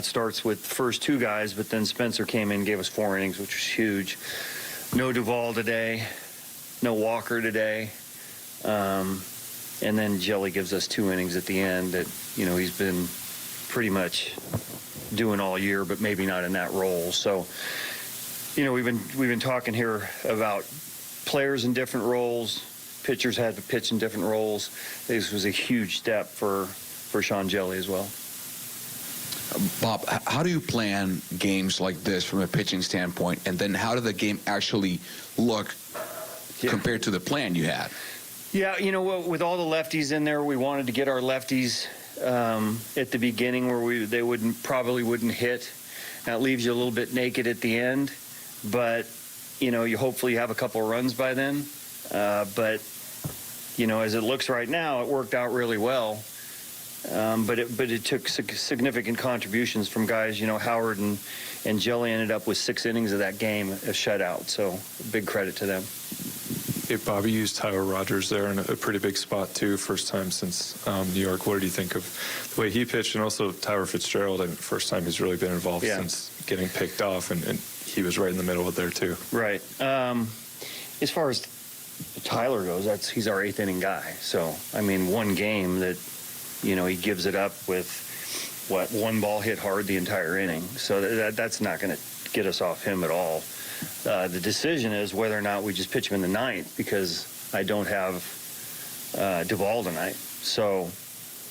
starts with the first 2 guys, but then Spencer came in and gave us 4 innings, which was huge. No Duvall today, no Walker today, and then Jelly gives us 2 innings at the end that, he's been pretty much doing all year, but maybe not in that role. So, we've been talking here about players in different roles. Pitchers had to pitch in different roles. This was a huge step for Sean Jelly as well. Bob, how do you plan games like this from a pitching standpoint, and then how did the game actually look compared to the plan you had? Yeah, with all the lefties in there, we wanted to get our lefties at the beginning where they probably wouldn't hit. That leaves you a little bit naked at the end, but you hopefully have a couple of runs by then. But as it looks right now, it worked out really well. But it took significant contributions from guys. Howard and Jelly ended up with 6 innings of that game, a shutout. So big credit to them. Hey, Bobby used Tyler Rogers there in a pretty big spot, too, first time since New York. What did you think of the way he pitched? And also Tyler Fitzgerald, and first time he's really been involved since getting picked off, and he was right in the middle of there, too. Right. As far as Tyler goes, he's our 8th inning guy. So, I mean, one game that, he gives it up with, 1 ball hit hard the entire inning. So that's not going to get us off him at all. The decision is whether or not we just pitch him in the 9th, because I don't have Duvall tonight. So,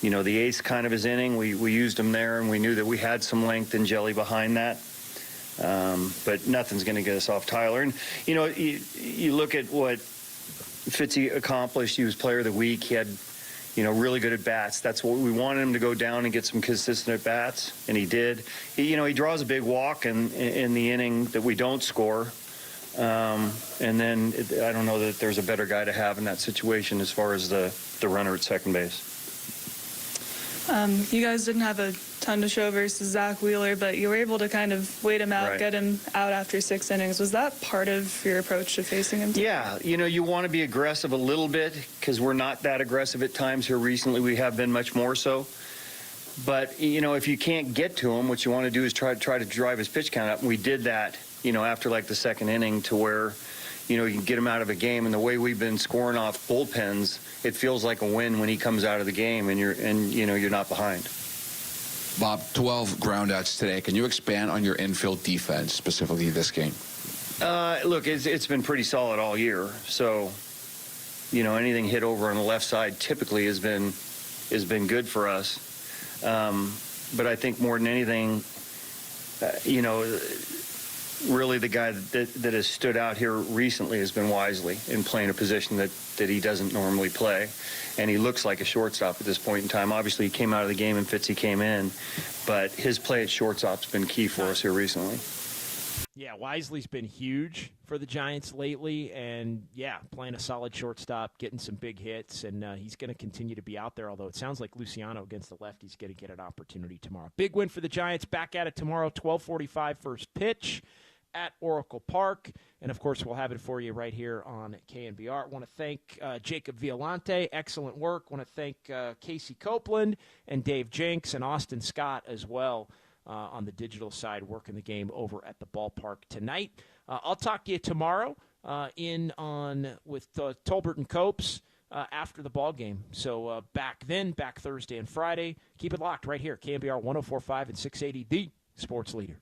the 8th kind of his inning. We used him there, and we knew that we had some length and Jelly behind that. But nothing's going to get us off Tyler. And, you look at what Fitzy accomplished. He was player of the week. He had, really good at bats. That's what we wanted him to go down and get some consistent at bats, and he did. He draws a big walk in the inning that we don't score. And then I don't know that there's a better guy to have in that situation as far as the runner at second base. You guys didn't have a ton to show versus Zach Wheeler, but you were able to kind of wait him out, get him out after 6 innings. Was that part of your approach to facing him? Yeah, you want to be aggressive a little bit because we're not that aggressive at times here recently. We have been much more so. But, if you can't get to him, what you want to do is try to drive his pitch count up. And we did that, after like the 2nd inning to where, you can get him out of a game. And the way we've been scoring off bullpens, it feels like a win when he comes out of the game and you're not behind. Bob, 12 groundouts today. Can you expand on your infield defense, specifically this game? Look, it's been pretty solid all year. So, anything hit over on the left side typically has been good for us. But I think more than anything, really the guy that has stood out here recently has been Wisely in playing a position that he doesn't normally play. And he looks like a shortstop at this point in time. Obviously, he came out of the game and Fitzy came in. But his play at shortstop's been key for us here recently. Yeah, Wisely's been huge for the Giants lately. And, playing a solid shortstop, getting some big hits. And he's going to continue to be out there, although it sounds like Luciano against the left, he's going to get an opportunity tomorrow. Big win for the Giants. Back at it tomorrow, 12:45 first pitch at Oracle Park. And, of course, we'll have it for you right here on KNBR. I want to thank Jacob Violante. Excellent work. I want to thank Casey Copeland and Dave Jenks and Austin Scott as well on the digital side, working the game over at the ballpark tonight. I'll talk to you tomorrow with Tolbert and Copes after the ball game. So back Thursday and Friday. Keep it locked right here, KNBR 104.5 and 680, the Sports Leader.